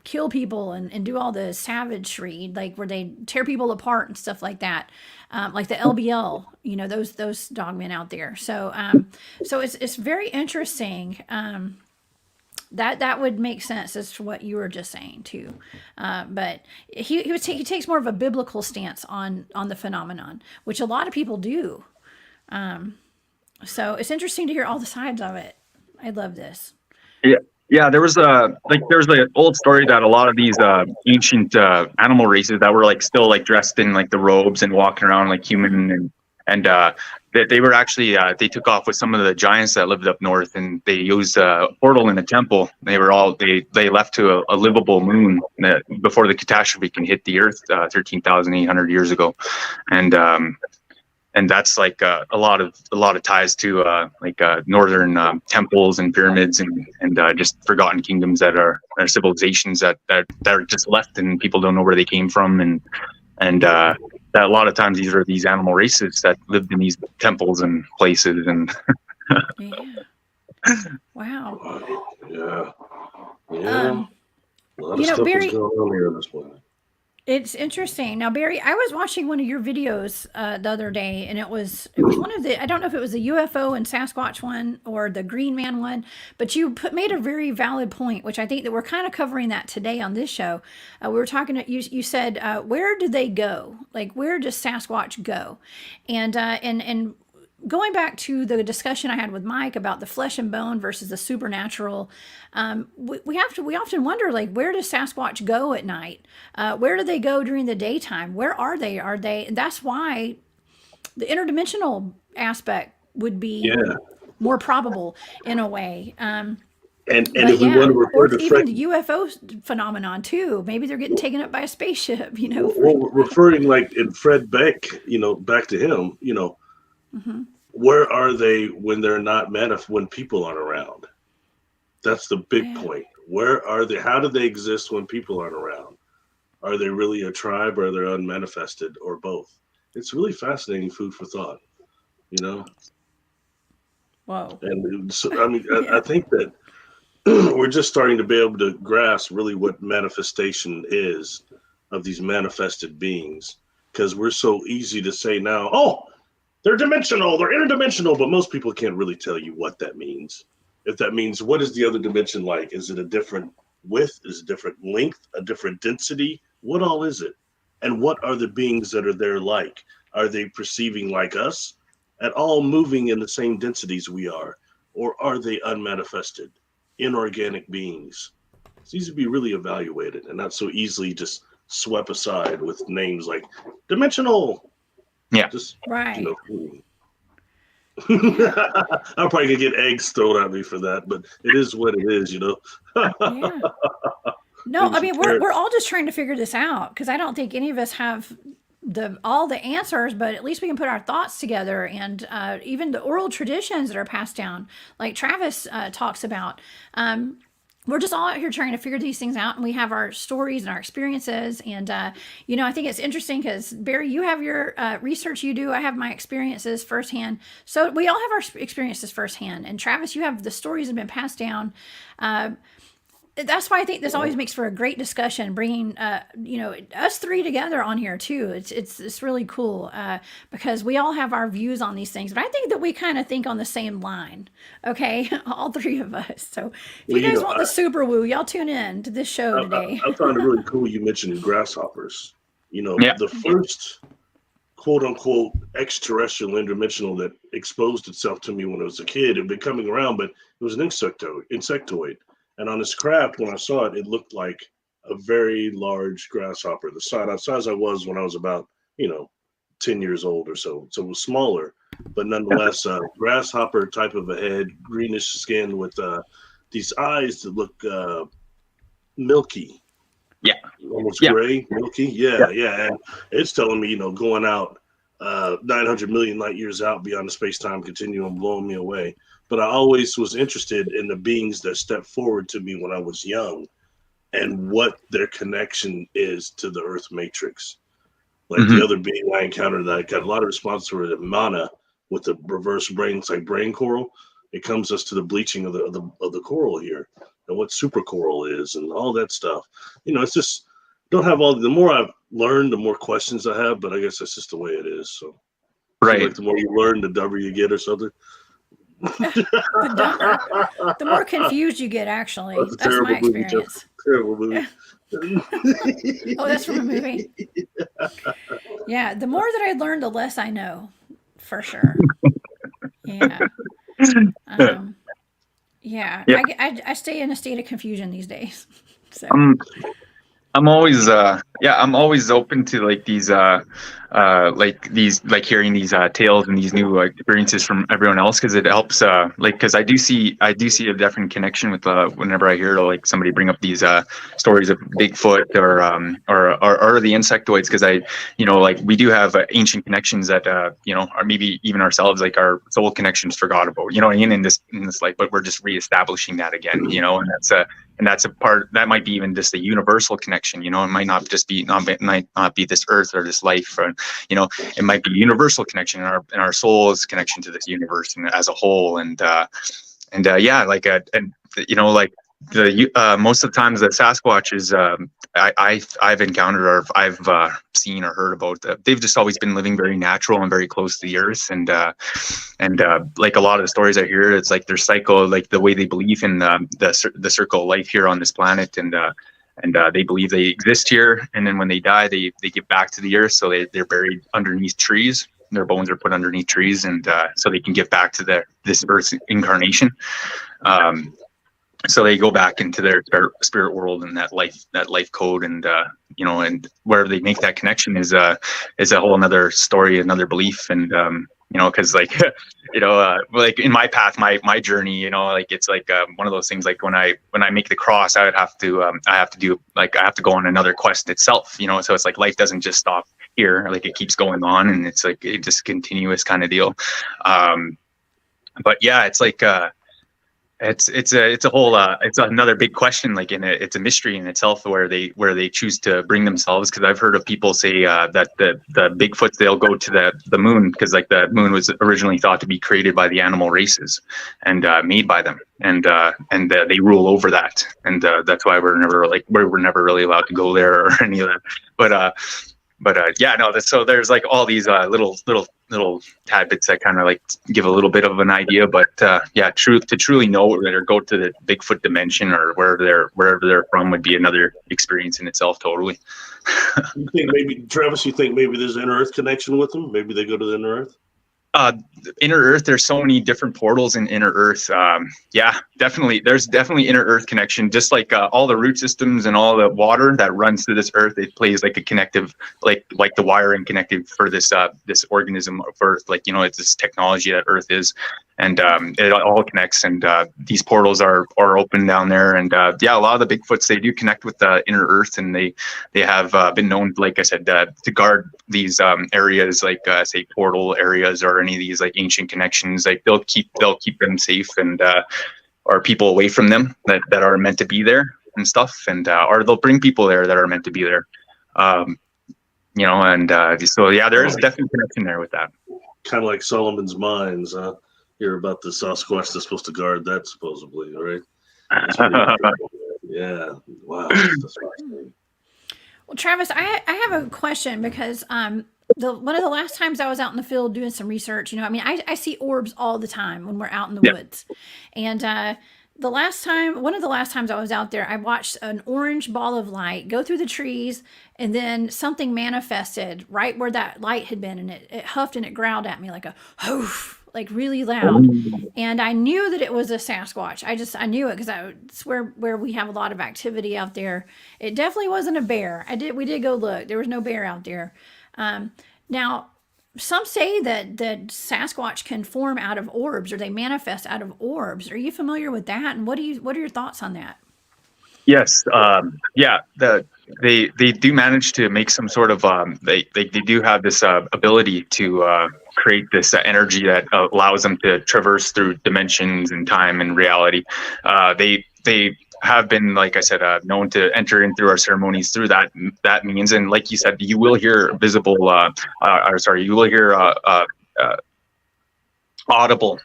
kill people and do all the savagery, like where they tear people apart and stuff like that, like the LBL, those Dogmen out there. So it's very interesting. That would make sense as to what you were just saying too. But he takes more of a biblical stance on the phenomenon, which a lot of people do. So it's interesting to hear all the sides of it. I love this. Yeah. Yeah, there was an old story that a lot of these ancient animal races that were still dressed in the robes and walking around like human, and they were actually they took off with some of the giants that lived up north, and they used a portal in a temple. They left to a livable moon before the catastrophe can hit the earth 13,800 years ago, and that's a lot of ties to northern temples and pyramids and just forgotten kingdoms that are civilizations that are just left and people don't know where they came from, and that a lot of times these animal races that lived in these temples and places and yeah. Wow. Yeah. A lot of stuff Barry, is going on here on this planet. It's interesting. Now, Barry, I was watching one of your videos the other day, and it was one of the, I don't know if it was the UFO and Sasquatch one or the Green Man one, but you made a very valid point, which I think that we're kind of covering that today on this show. We were talking, you said, where do they go? Like, where does Sasquatch go? And going back to the discussion I had with Mike about the flesh and bone versus the supernatural, we often wonder, where does Sasquatch go at night? Where do they go during the daytime? Where are they? And that's why the interdimensional aspect would be more probable in a way. And if we want to refer to even the UFO phenomenon too, maybe they're getting taken up by a spaceship. Well, referring in Fred Beck, back to him, mm-hmm. Where are they when they're not when people aren't around? That's the big point. Where are they? How do they exist when people aren't around? Are they really a tribe, or are they unmanifested, or both? It's really fascinating food for thought, Wow. And so, I think that we're just starting to be able to grasp really what manifestation is of these manifested beings, because we're so easy to say now, they're dimensional, they're interdimensional, but most people can't really tell you what that means. If that means, what is the other dimension like? Is it a different width? Is it a different length? A different density? What all is it? And what are the beings that are there like? Are they perceiving like us? At all moving in the same densities we are? Or are they unmanifested, inorganic beings? These would be really evaluated and not so easily just swept aside with names like dimensional. Yeah. Just, right. I'm probably gonna get eggs thrown at me for that, but it is what it is, you know. Yeah. No, I mean we're all just trying to figure this out because I don't think any of us have all the answers, but at least we can put our thoughts together, and even the oral traditions that are passed down, like Travis talks about. We're just all out here trying to figure these things out, and we have our stories and our experiences. And I think it's interesting because Barry, you have your research you do. I have my experiences firsthand. So we all have our experiences firsthand. And Travis, you have the stories that have been passed down. That's why I think this always makes for a great discussion, bringing us three together on here too. It's really cool because we all have our views on these things, but I think that we kind of think on the same line. Okay, all three of us. So if you guys want the super woo, y'all tune in to this show today. I found it really cool you mentioned grasshoppers. The first quote unquote extraterrestrial interdimensional that exposed itself to me when I was a kid. It had been coming around, but it was an insectoid. And on this craft, when I saw it, it looked like a very large grasshopper, the size I was when I was about, 10 years old or so. So it was smaller, but nonetheless, grasshopper type of a head, greenish skin with these eyes that look milky. Yeah. Almost gray, milky. Yeah. And it's telling me, going out 900 million light years out beyond the space-time continuum, blowing me away. But I always was interested in the beings that stepped forward to me when I was young and what their connection is to the Earth matrix. Like the other being I encountered that I got a lot of response to the mana with the reverse brain. It's like brain coral. It comes us to the bleaching of the coral here and what super coral is and all that stuff. It's just don't have all the more I've learned, the more questions I have, but I guess that's just the way it is. So right. Like the more you learn, the dumber you get or something. The more confused you get, actually. That's my experience. Terrible movie. Oh, that's from a movie? Yeah, the more that I learn, the less I know, for sure. Yeah. I stay in a state of confusion these days. So. I'm always open to like these hearing these tales and these new experiences from everyone else, because it helps because I do see a definite connection with whenever I hear like somebody bring up these stories of Bigfoot or the insectoids, because we do have ancient connections that or maybe even ourselves, like our soul connections forgot about, in this life, but we're just reestablishing that again, and that's a part that might be even just a universal connection. It might not just be might not be this earth or this life, or, it might be a universal connection in our soul's connection to this universe and as a whole. And most of the times the Sasquatch is I've encountered or I've seen or heard about, they've just always been living very natural and very close to the earth, and like a lot of the stories I hear, it's like their cycle, like the way they believe in the circle of life here on this planet, and they believe they exist here, and then when they die, they get back to the earth, so they're buried underneath trees. Their bones are put underneath trees, and so they can give back to this earth incarnation. So they go back into their spirit world and that life code, and and where they make that connection is a whole another story, another belief, and because like like in my path, my journey, like it's like one of those things, like when I make the cross, I have to go on another quest itself, so it's like life doesn't just stop here, like it keeps going on, and it's like it's just continuous kind of deal. But yeah, it's like it's a whole it's another big question, like it's a mystery in itself where they choose to bring themselves, because I've heard of people say that the Bigfoots, they'll go to the moon, because like the moon was originally thought to be created by the animal races and made by them, and they rule over that, and that's why we're never really allowed to go there or any of that. But so there's like all these little tad bits that kind of like give a little bit of an idea, but to truly know or go to the Bigfoot dimension or wherever they're from would be another experience in itself, totally. You think maybe, Travis, there's an inner earth connection with them? Maybe they go to the inner earth? Inner Earth, there's so many different portals in Inner Earth. Yeah, definitely. There's definitely Inner Earth connection, just like all the root systems and all the water that runs through this Earth. It plays like a connective, like the wiring connective for this this organism of Earth. Like, you know, it's this technology that Earth is, and it all connects. And these portals are open down there. And yeah, a lot of the Bigfoots, they do connect with the Inner Earth, and they have been known, like I said, to guard these areas, like say portal areas or any of these like ancient connections. Like they'll keep them safe, and or people away from them that are meant to be there and stuff, and or they'll bring people there that are meant to be there. You know, and so yeah, there is definitely connection there with that. Kind of like Solomon's Mines. Hear about the Sasquatch that's supposed to guard that, supposedly, right? Yeah. Wow. That's fascinating. Well, Travis, I have a question, because one of the last times I was out in the field doing some research, you know, I mean, I see orbs all the time when we're out in the woods. And one of the last times I was out there, I watched an orange ball of light go through the trees, and then something manifested right where that light had been, and it huffed and it growled at me like a hoof, like really loud. And I knew that it was a Sasquatch. I knew it, because it's where we have a lot of activity out there. It definitely wasn't a bear. We did go look. There was no bear out there. Now, some say that Sasquatch can form out of orbs, or they manifest out of orbs. Are you familiar with that? And what are your thoughts on that? Yes. Yeah. They do manage to make some sort of they do have this ability to create this energy that allows them to traverse through dimensions and time and reality. They have been, like I said, known to enter in through our ceremonies through that means. And like you said, you will hear visible, you will hear audible,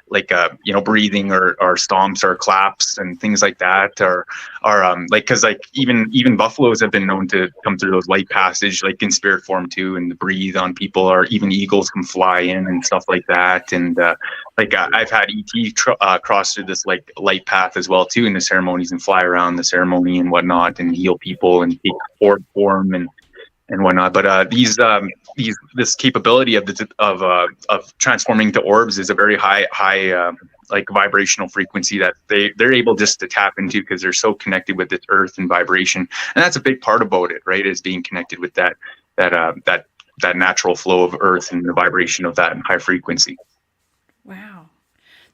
like you know, breathing or stomps or claps and things like that, or like, because like even buffaloes have been known to come through those light passage, like in spirit form too, and breathe on people, or even eagles can fly in and stuff like that. And like I've had ET cross through this like light path as well too in the ceremonies, and fly around the ceremony and whatnot, and heal people and take orb form and whatnot. But this capability of transforming to orbs is a very high like vibrational frequency that they're able just to tap into, because they're so connected with this earth and vibration. And that's a big part about it, right? Is being connected with that natural flow of earth and the vibration of that high frequency. Wow.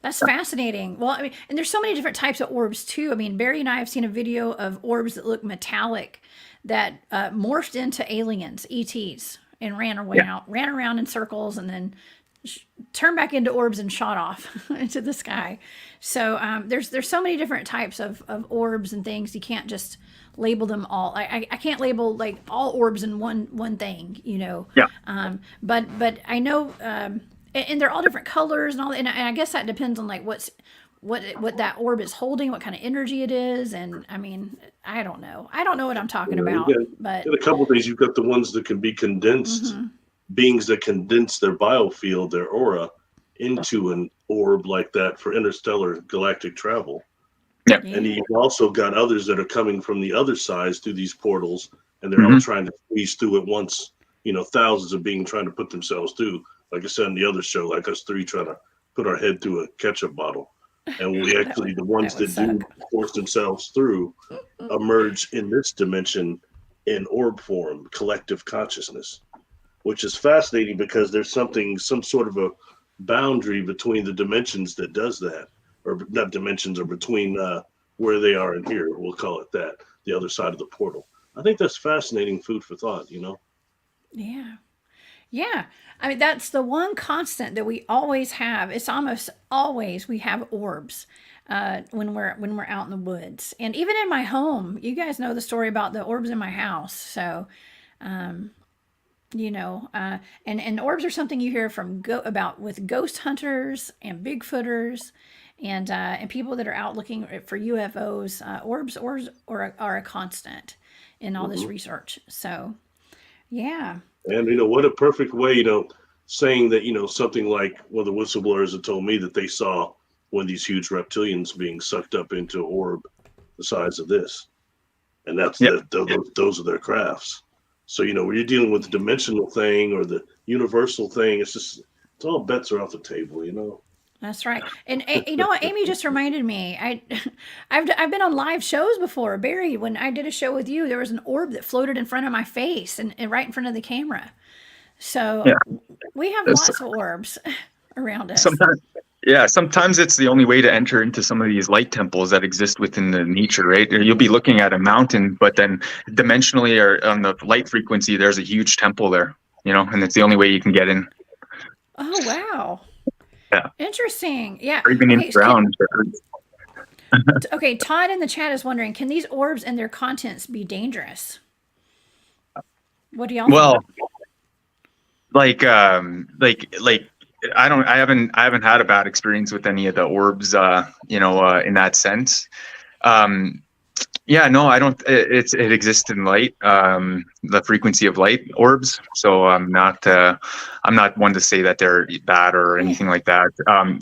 That's fascinating. Well, I mean, and there's so many different types of orbs too. I mean, Barry and I have seen a video of orbs that look metallic that morphed into aliens, ETs, and ran around in circles, and then turned back into orbs and shot off into the sky. So there's so many different types of orbs and things. You can't just label them all. I can't label like all orbs in one thing, you know. Yeah. But I know, and they're all different colors and all. And I guess that depends on like what that orb is holding, what kind of energy it is. And I mean, I don't know what I'm talking about. But a couple of things. You've got the ones that can be condensed, beings that condense their biofield, their aura, into an orb like that for interstellar galactic travel. Yeah. And you've also got others that are coming from the other sides through these portals, and they're all trying to squeeze through at once. You know, thousands of beings trying to put themselves through. Like I said on the other show, like us three trying to put our head through a ketchup bottle. And we actually, the ones that do force themselves through, emerge in this dimension in orb form, collective consciousness, which is fascinating, because there's some sort of a boundary between the dimensions that does that, or not dimensions, or between where they are and here, we'll call it that, the other side of the portal. I think that's fascinating food for thought, you know? Yeah. Yeah. I mean, that's the one constant that we always have. It's almost always we have orbs when we're out in the woods. And even in my home, you guys know the story about the orbs in my house. So, you know, and orbs are something you hear about with ghost hunters and Bigfooters and people that are out looking for UFOs. Orbs are a constant in all this research. So, yeah. And, you know, what a perfect way, you know, saying that, you know, something like one of the whistleblowers had told me that they saw one of these huge reptilians being sucked up into an orb the size of this. And that's those are their crafts. So, when you're dealing with the dimensional thing or the universal thing, it's all bets are off the table. That's right. And you know what? Amy just reminded me. I've been on live shows before. Barry, when I did a show with you, there was an orb that floated in front of my face and right in front of the camera. So we have lots of orbs around us. Sometimes it's the only way to enter into some of these light temples that exist within the nature, right? You'll be looking at a mountain, but then dimensionally or on the light frequency, there's a huge temple there, and it's the only way you can get in. Oh, wow. Yeah. Interesting. Yeah. Or even in the ground. Okay. Todd in the chat is wondering, can these orbs and their contents be dangerous? What do y'all think? Like I haven't had a bad experience with any of the orbs, in that sense. No, I don't. It exists in light, the frequency of light orbs. So I'm not one to say that they're bad or anything like that.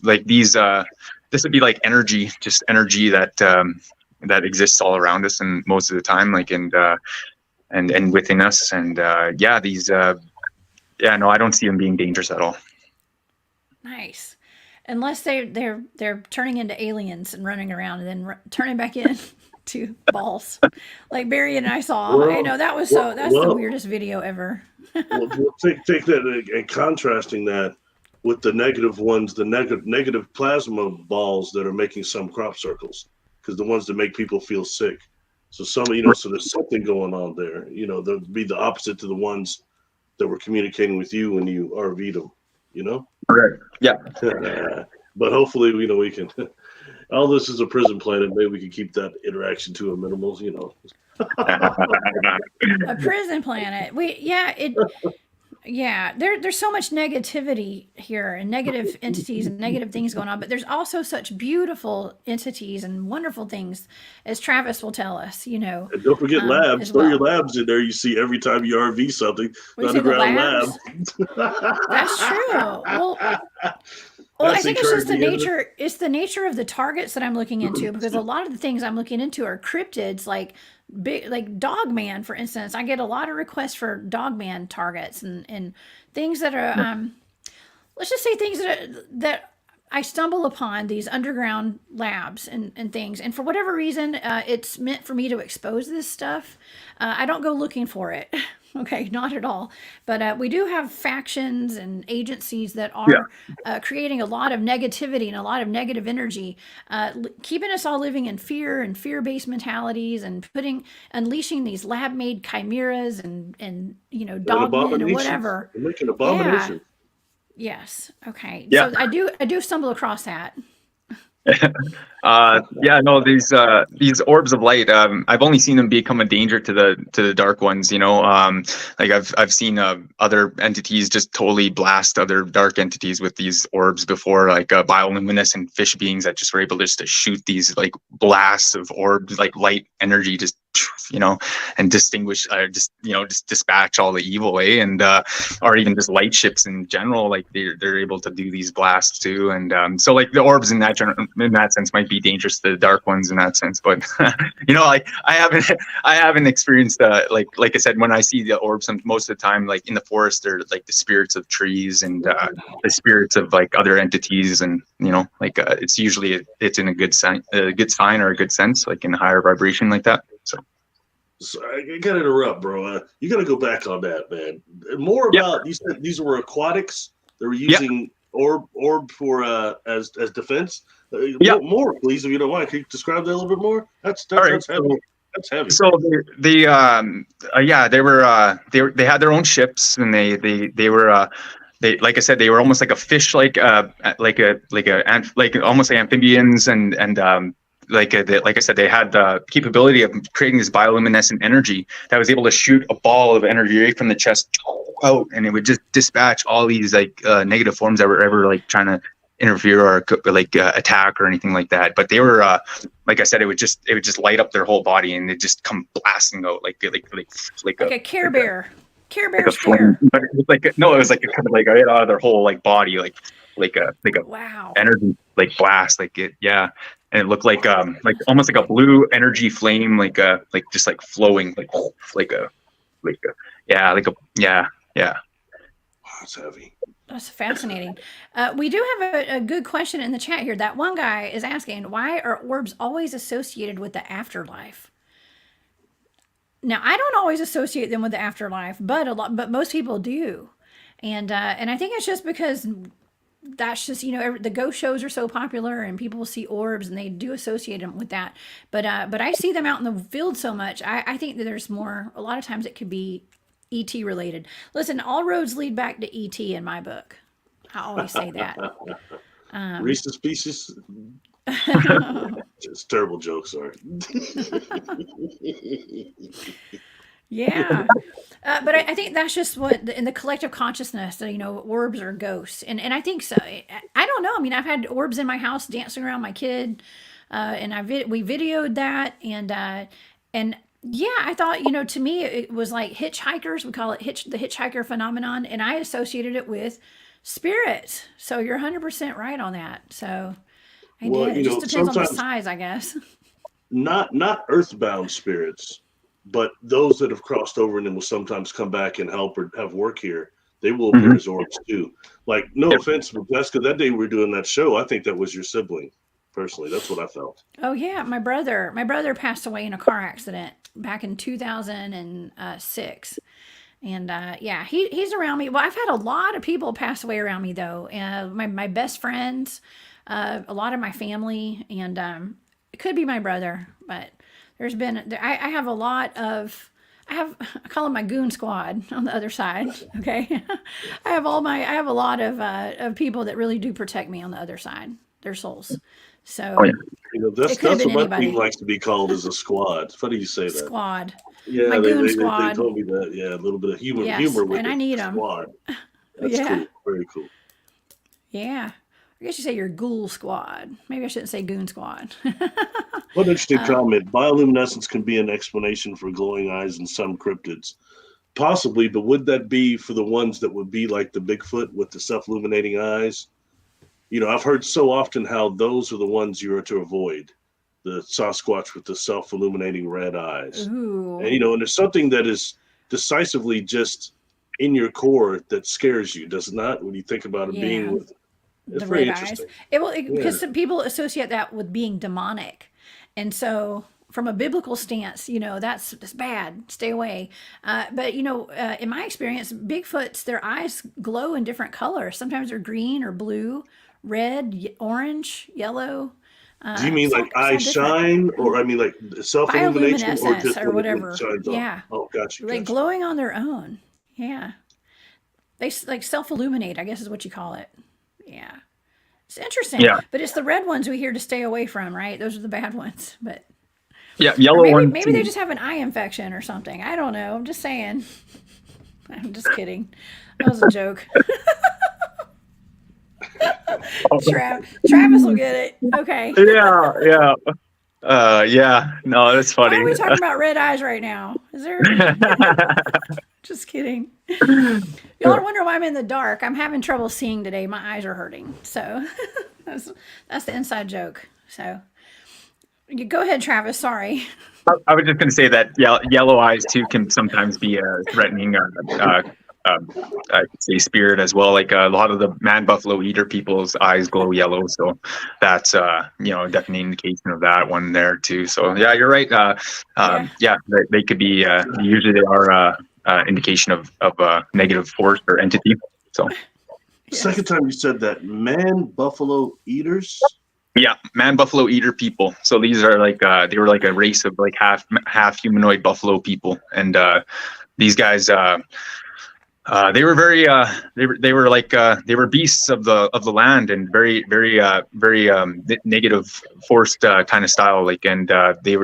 Like these, this would be like energy, just energy that exists all around us and most of the time, and within us. And these, no, I don't see them being dangerous at all. Nice. Unless they're turning into aliens and running around and then turning back in to balls, like Barry and I saw. Well, I know that's the weirdest video ever. We'll take that and contrasting that with the negative ones, the negative plasma balls that are making some crop circles, because the ones that make people feel sick. So so there's something going on there. They'll be the opposite to the ones that were communicating with you when you RV'd them. Right. Yeah. But hopefully, we can. All this is a prison planet. Maybe we can keep that interaction to a minimal. A prison planet. There's so much negativity here and negative entities and negative things going on, but there's also such beautiful entities and wonderful things, as Travis will tell us, And don't forget labs. Throw your labs in there. You see every time you RV something, the underground lab. That's true. Well, I think it's just the nature. It's the nature of the targets that I'm looking into, because a lot of the things I'm looking into are cryptids, like Dogman, for instance. I get a lot of requests for Dogman targets and things that are, let's just say things that I stumble upon, these underground labs and things. And for whatever reason, it's meant for me to expose this stuff. I don't go looking for it. Okay, not at all. But we do have factions and agencies that are creating a lot of negativity and a lot of negative energy, keeping us all living in fear and fear-based mentalities, and unleashing these lab-made chimeras and Dogman or whatever. They're making abomination. Yes. Okay. Yeah. So I do stumble across that. These orbs of light, I've only seen them become a danger to the dark ones. Like I've seen other entities just totally blast other dark entities with these orbs before, like bioluminescent fish beings that just were able just to shoot these like blasts of orbs, like light energy, just and distinguish, just dispatch all the evil away, and or even just light ships in general, like they're able to do these blasts too, and so like the orbs in that sense might be dangerous to the dark ones in that sense, but like I haven't experienced like I said, when I see the orbs, most of the time, like in the forest, they're like the spirits of trees and the spirits of like other entities, and it's usually it's in a good sign or a good sense, like in a higher vibration like that. So I gotta interrupt, bro. You gotta go back on that, man. More about, you said these were aquatics. They were using orb for as defense. More, please, if you don't mind. Can you describe that a little bit more? That's heavy. That's heavy. So they had their own ships, and they were like I said, they were almost like a fish, like almost like amphibians, and like I said, they had the capability of creating this bioluminescent energy that was able to shoot a ball of energy right from the chest out, and it would just dispatch all these like negative forms that were ever like trying to interfere or like attack or anything like that. But they were like I said, it would just light up their whole body, and it just come blasting out like a Care Bear. Care Bear flame. But it was it was like kind of like right out of their whole like body, like a wow energy like blast, like it, yeah. And it looked like almost like a blue energy flame, like just like flowing, like yeah. That's heavy. That's fascinating. We do have a good question in the chat here. That one guy is asking, why are orbs always associated with the afterlife? Now, I don't always associate them with the afterlife, but most people do. And I think it's just because that's just, the ghost shows are so popular and people see orbs and they do associate them with that. But I see them out in the field so much. I think that there's more, a lot of times it could be ET related. Listen, all roads lead back to ET in my book. I always say that. Reese's Pieces. It's terrible joke, sorry. Yeah. But I think that's just what in the collective consciousness that, orbs are ghosts. And I think so. I don't know. I mean, I've had orbs in my house dancing around my kid. And we videoed that. And yeah, I thought, to me, it was like hitchhikers. We call it the hitchhiker phenomenon. And I associated it with spirits. So you're 100% right on that. So I did. It just depends on the size, I guess. Not earthbound spirits, but those that have crossed over and then will sometimes come back and help or have work here, they will appear as orbs too. Like, no offense, but Jessica, that day we were doing that show, I think that was your sibling. Personally, that's what I felt. Oh yeah, my brother passed away in a car accident back in 2006. And yeah, he's around me. Well, I've had a lot of people pass away around me though. My best friends, a lot of my family, and it could be my brother, but there's been, I have a lot of, I call them my goon squad on the other side. Okay. I have a lot of people that really do protect me on the other side, their souls. So that's what my team likes to be called, as a squad. It's funny you say that. Squad. Yeah, my goon squad. They told me that. Yeah, a little bit of humor with and I need them. Squad. That's cool. Very cool. Yeah. I guess you say your ghoul squad. Maybe I shouldn't say goon squad. What an interesting comment. Bioluminescence can be an explanation for glowing eyes in some cryptids. Possibly, but would that be for the ones that would be like the Bigfoot with the self-illuminating eyes? I've heard so often how those are the ones you are to avoid. The Sasquatch with the self-illuminating red eyes. Ooh. And, and there's something that is decisively just in your core that scares you, does it not? When you think about it being with it's the very red interesting. Eyes. Because some people associate that with being demonic. And so from a biblical stance, that's bad. Stay away. But, in my experience, Bigfoots, their eyes glow in different colors. Sometimes they're green or blue, red, orange, yellow. Do you mean like eye shine, or I mean like self-illumination, or just or whatever? Yeah. Oh, gotcha. Like glowing on their own. Yeah. They like self-illuminate, I guess is what you call it. Yeah. It's interesting. Yeah. But it's the red ones we hear to stay away from, right? Those are the bad ones. But yeah, yellow ones. Maybe they just have an eye infection or something. I don't know. I'm just saying. I'm just kidding. That was a joke. Travis will get it. Okay. Yeah. No, that's funny. Why are we talking about red eyes right now? Is there? Just kidding. Y'all are wondering why I'm in the dark. I'm having trouble seeing today. My eyes are hurting. So that's the inside joke. So you go ahead, Travis. Sorry. I was just going to say that yellow eyes too can sometimes be threatening. I could say spirit as well. Like a lot of the man buffalo eater people's eyes glow yellow, so that's definitely an indication of that one there too. So yeah, you're right. They could be. Usually they are indication of negative force or entity. So second time you said that, man buffalo eaters. Yeah, man buffalo eater people. So these are like they were like a race of like half humanoid buffalo people, and these guys. They were very they were like they were beasts of the land, and very negative forced kind of style, like, and they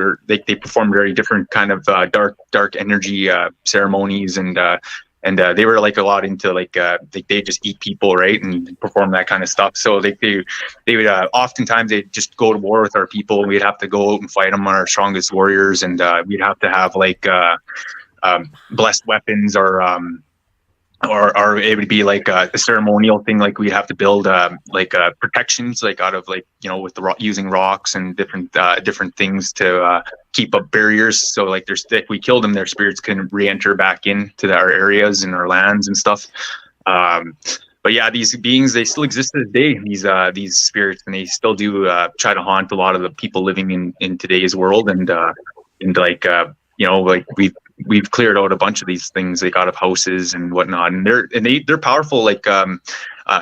performed very different kind of dark energy ceremonies, and they were like a lot into like they just eat people, right, and perform that kind of stuff. So they would oftentimes they'd just go to war with our people. We'd have to go out and fight them, our strongest warriors, and we'd have to have like blessed weapons or or it would be like a ceremonial thing, like we'd have to build protections, like out of like, you know, with the using rocks and different things to keep up barriers. So like if we killed them, their spirits can re-enter back into our areas and our lands and stuff. But yeah, these beings, they still exist to this day, these spirits, and they still do try to haunt a lot of the people living in today's world. And like you know, like we've cleared out a bunch of these things, like out of houses and whatnot, and they're powerful, like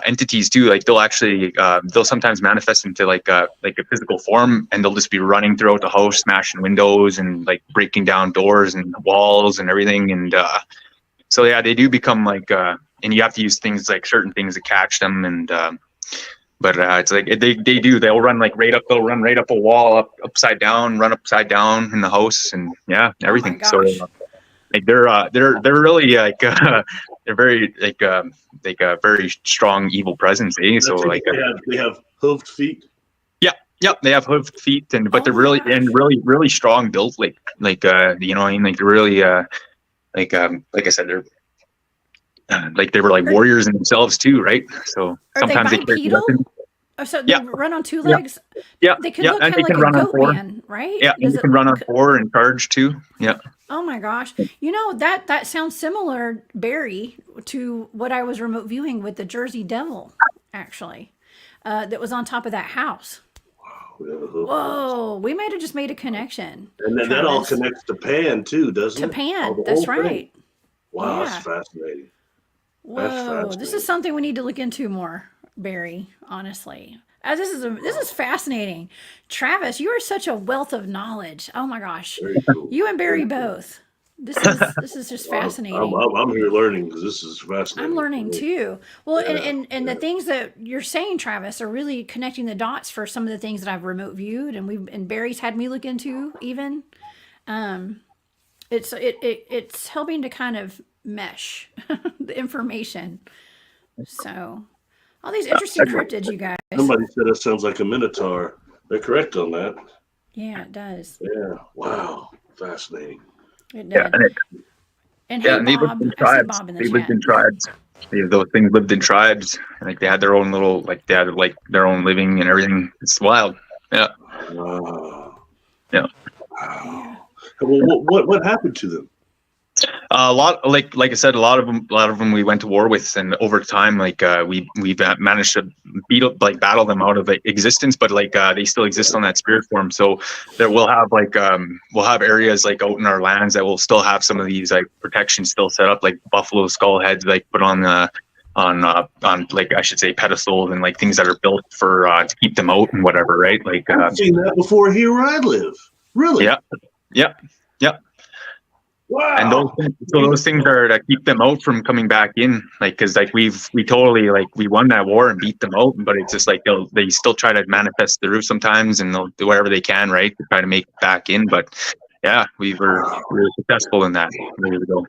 entities too. Like they'll sometimes manifest into like a physical form, and they'll just be running throughout the house, smashing windows and like breaking down doors and walls and everything. And so yeah, they do become like and you have to use things like certain things to catch them. And but it's like they'll run right up a wall, upside down, run upside down in the house, and yeah, everything. Oh my gosh. So like they're really like they're very like a very strong evil presence, eh? So like they have hooved feet. Yeah, they have hooved feet, but they're my really strong built, like you know what I mean, like they're really like I said, they're like they were like warriors in themselves too, right? So sometimes they carry weapons. Oh, so they run on two legs? Yeah, They could look kind of like a goat man, right? Yeah, and you can run on four and charge too. Yeah. Oh my gosh. You know, that sounds similar, Barry, to what I was remote viewing with the Jersey Devil, actually, that was on top of that house. Whoa, we might have just made a connection. And then that all connects to Pan too, doesn't it? To Pan, that's right. Wow, Yeah. that's fascinating. Whoa, this is something we need to look into more, Barry, honestly. This is fascinating. Travis, you are such a wealth of knowledge. Oh my gosh. Very cool. You and Barry both. This is just fascinating. I'm here learning because this is fascinating. I'm learning too. Well, Yeah, and the things that you're saying, Travis, are really connecting the dots for some of the things that I've remote viewed and Barry's had me look into even. It's helping to kind of mesh the information. So all these interesting cryptids, you guys. Somebody said it sounds like a minotaur. They're correct on that. Yeah, it does. Yeah. Wow. Fascinating. It does. And and they Bob, lived in I see tribes. Bob in the They chat. lived in tribes. Those things lived in tribes. Like they had their own little, like they had like their own living and everything. It's wild. Yeah. Wow. Yeah. Wow. Well, what happened to them? A lot, like I said, a lot of them we went to war with, and over time, like we've managed to battle them out of existence, but like they still exist on that spirit form. So there we'll have areas like out in our lands that will still have some of these like protections still set up, like buffalo skull heads, like put on like I should say pedestals and like things that are built for to keep them out and whatever, right? Like I've seen that before here where I live. Really? Yeah. Wow. And those things are to keep them out from coming back in, like because like we totally like we won that war and beat them out, but it's just like they still try to manifest through sometimes, and they'll do whatever they can, right, to try to make it back in. But yeah, we were successful in that years ago.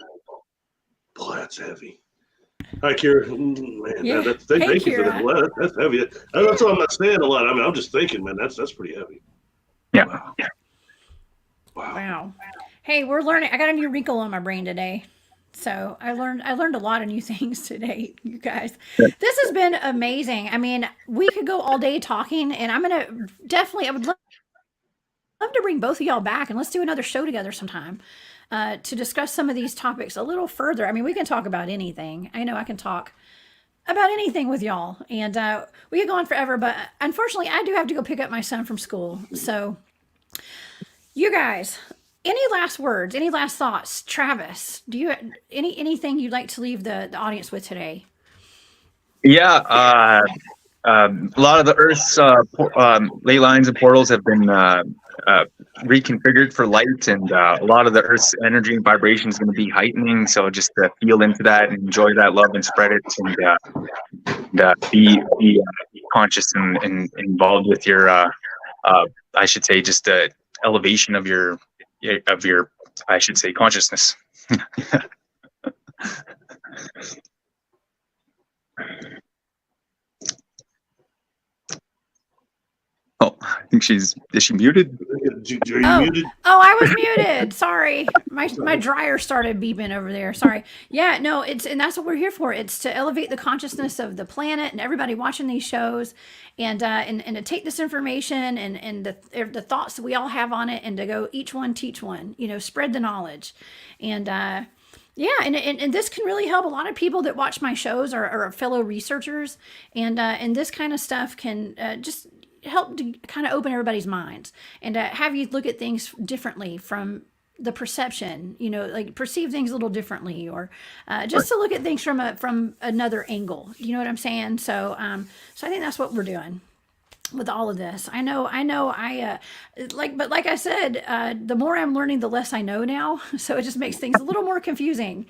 Boy, that's heavy. Hi, Kira. Man, Yeah. thank you for Kira. that. Well, that's heavy. That's what I'm not saying a lot. I mean, I'm just thinking, man, that's pretty heavy. Yeah. Wow. Hey, we're learning. I got a new wrinkle on my brain today. So I learned a lot of new things today, you guys. This has been amazing. I mean, we could go all day talking, and I would love to bring both of y'all back, and let's do another show together sometime to discuss some of these topics a little further. I mean, we can talk about anything. I know I can talk about anything with y'all, and we could go on forever, but unfortunately, I do have to go pick up my son from school. So you guys, any last words, any last thoughts? Travis, do you anything you'd like to leave the audience with today? Yeah, a lot of the Earth's ley lines and portals have been reconfigured for light, and a lot of the Earth's energy and vibration is going to be heightening. So just feel into that and enjoy that love and spread it, and be conscious and involved with your, I should say, just elevation of your, I should say, consciousness. Oh, think is she muted? Are you muted? Oh, I was muted. Sorry. My dryer started beeping over there. Sorry. Yeah, no, and that's what we're here for. It's to elevate the consciousness of the planet and everybody watching these shows, and to take this information and the thoughts that we all have on it, and to go each one teach one, spread the knowledge. And yeah, and this can really help a lot of people that watch my shows are fellow researchers, and this kind of stuff can just help to kind of open everybody's minds and have you look at things differently from the perception, like perceive things a little differently, or just to look at things from another angle. You know what I'm saying? So so I think that's what we're doing with all of this. I know but like I said, the more I'm learning, the less I know now. So it just makes things a little more confusing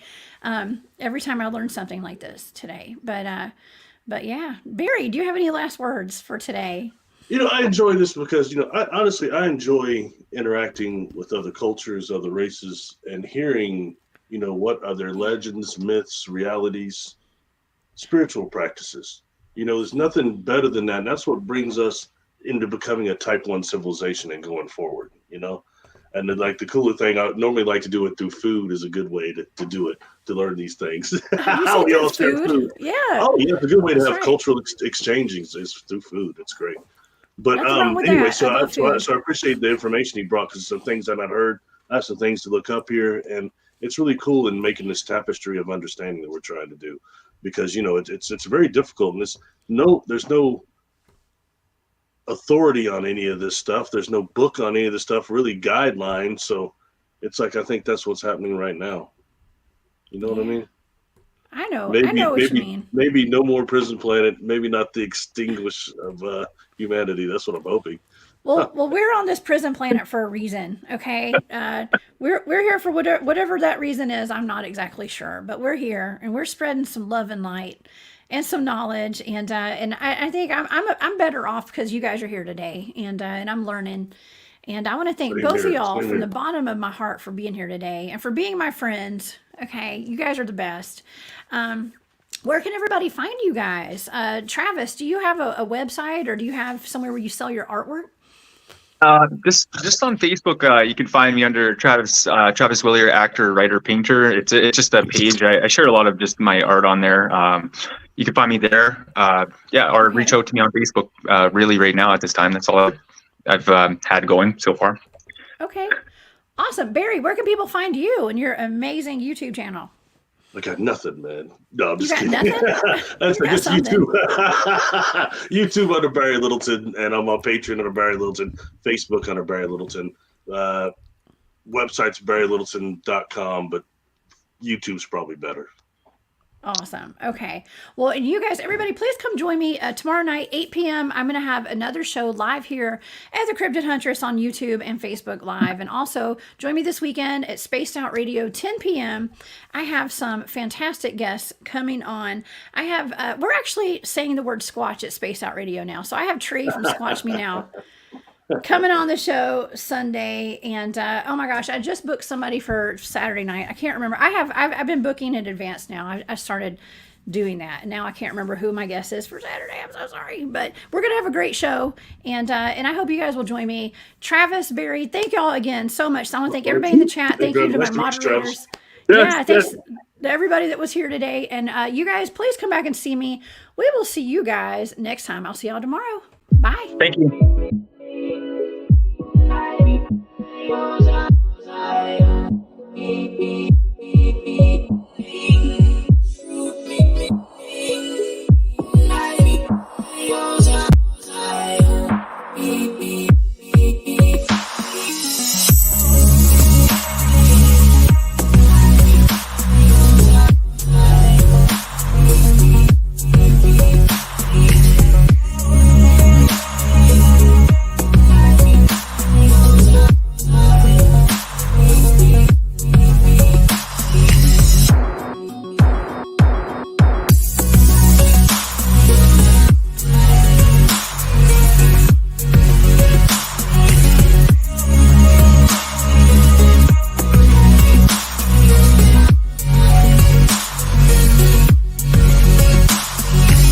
every time I learn something like this today. But yeah, Barry, do you have any last words for today? I enjoy this because, I enjoy interacting with other cultures, other races, and hearing, what are their legends, myths, realities, spiritual practices. There's nothing better than that. And that's what brings us into becoming a type 1 civilization and going forward, And then, the cooler thing, I normally like to do it through food is a good way to do it, to learn these things. How we all share food. Yeah. Oh, yeah. It's a good way to That's have right. cultural exchanges is through food. It's great. But Nothing wrong with anyway, that. so I love food. I appreciate the information he brought, because some things I've not heard. I have some things to look up here, and it's really cool in making this tapestry of understanding that we're trying to do, because it's very difficult, and there's no authority on any of this stuff. There's no book on any of this stuff, really guidelines. So it's I think that's what's happening right now. You know what I mean? I know. Maybe, I know what you mean. Maybe no more prison planet. Maybe not the extinguish of humanity. That's what I'm hoping. Well, we're on this prison planet for a reason, okay? We're here for whatever that reason is. I'm not exactly sure, but we're here and we're spreading some love and light and some knowledge, and I think I'm better off because you guys are here today, and I'm learning. And I want to thank both of y'all from the bottom of my heart for being here today and for being my friends. Okay, you guys are the best. Where can everybody find you guys? Travis, do you have a website, or do you have somewhere where you sell your artwork? Just on Facebook, you can find me under Travis Willier, actor, writer, painter. It's just a page. I share a lot of just my art on there. You can find me there. Or reach out to me on Facebook. Really, right now at this time, that's all I've had going so far. Okay, awesome, Barry. Where can people find you and your amazing YouTube channel? I got nothing, man. No, I'm You just got kidding. nothing? That's You got just something. YouTube. YouTube under Barry Littleton, and I'm on Patreon under Barry Littleton, Facebook under Barry Littleton. Website's barrylittleton.com, but YouTube's probably better. Awesome. Okay. Well, and you guys, everybody, please come join me tomorrow night, 8 p.m. I'm going to have another show live here at the Cryptid Huntress on YouTube and Facebook Live. And also join me this weekend at Spaced Out Radio, 10 p.m. I have some fantastic guests coming on. I have, we're actually saying the word Squatch at Spaced Out Radio now. So I have Tree from Squatch Me Now coming on the show Sunday, and oh my gosh, I just booked somebody for Saturday night. I can't remember. I've been booking in advance now. I started doing that, and now I can't remember who my guest is for Saturday. I'm so sorry, but we're gonna have a great show, and I hope you guys will join me. Travis, Barry, thank y'all again so much. So I want to thank everybody in the chat. Thank you to my moderators. Yeah, thanks to everybody that was here today, and you guys, please come back and see me. We will see you guys next time. I'll see y'all tomorrow. Bye. Thank you. I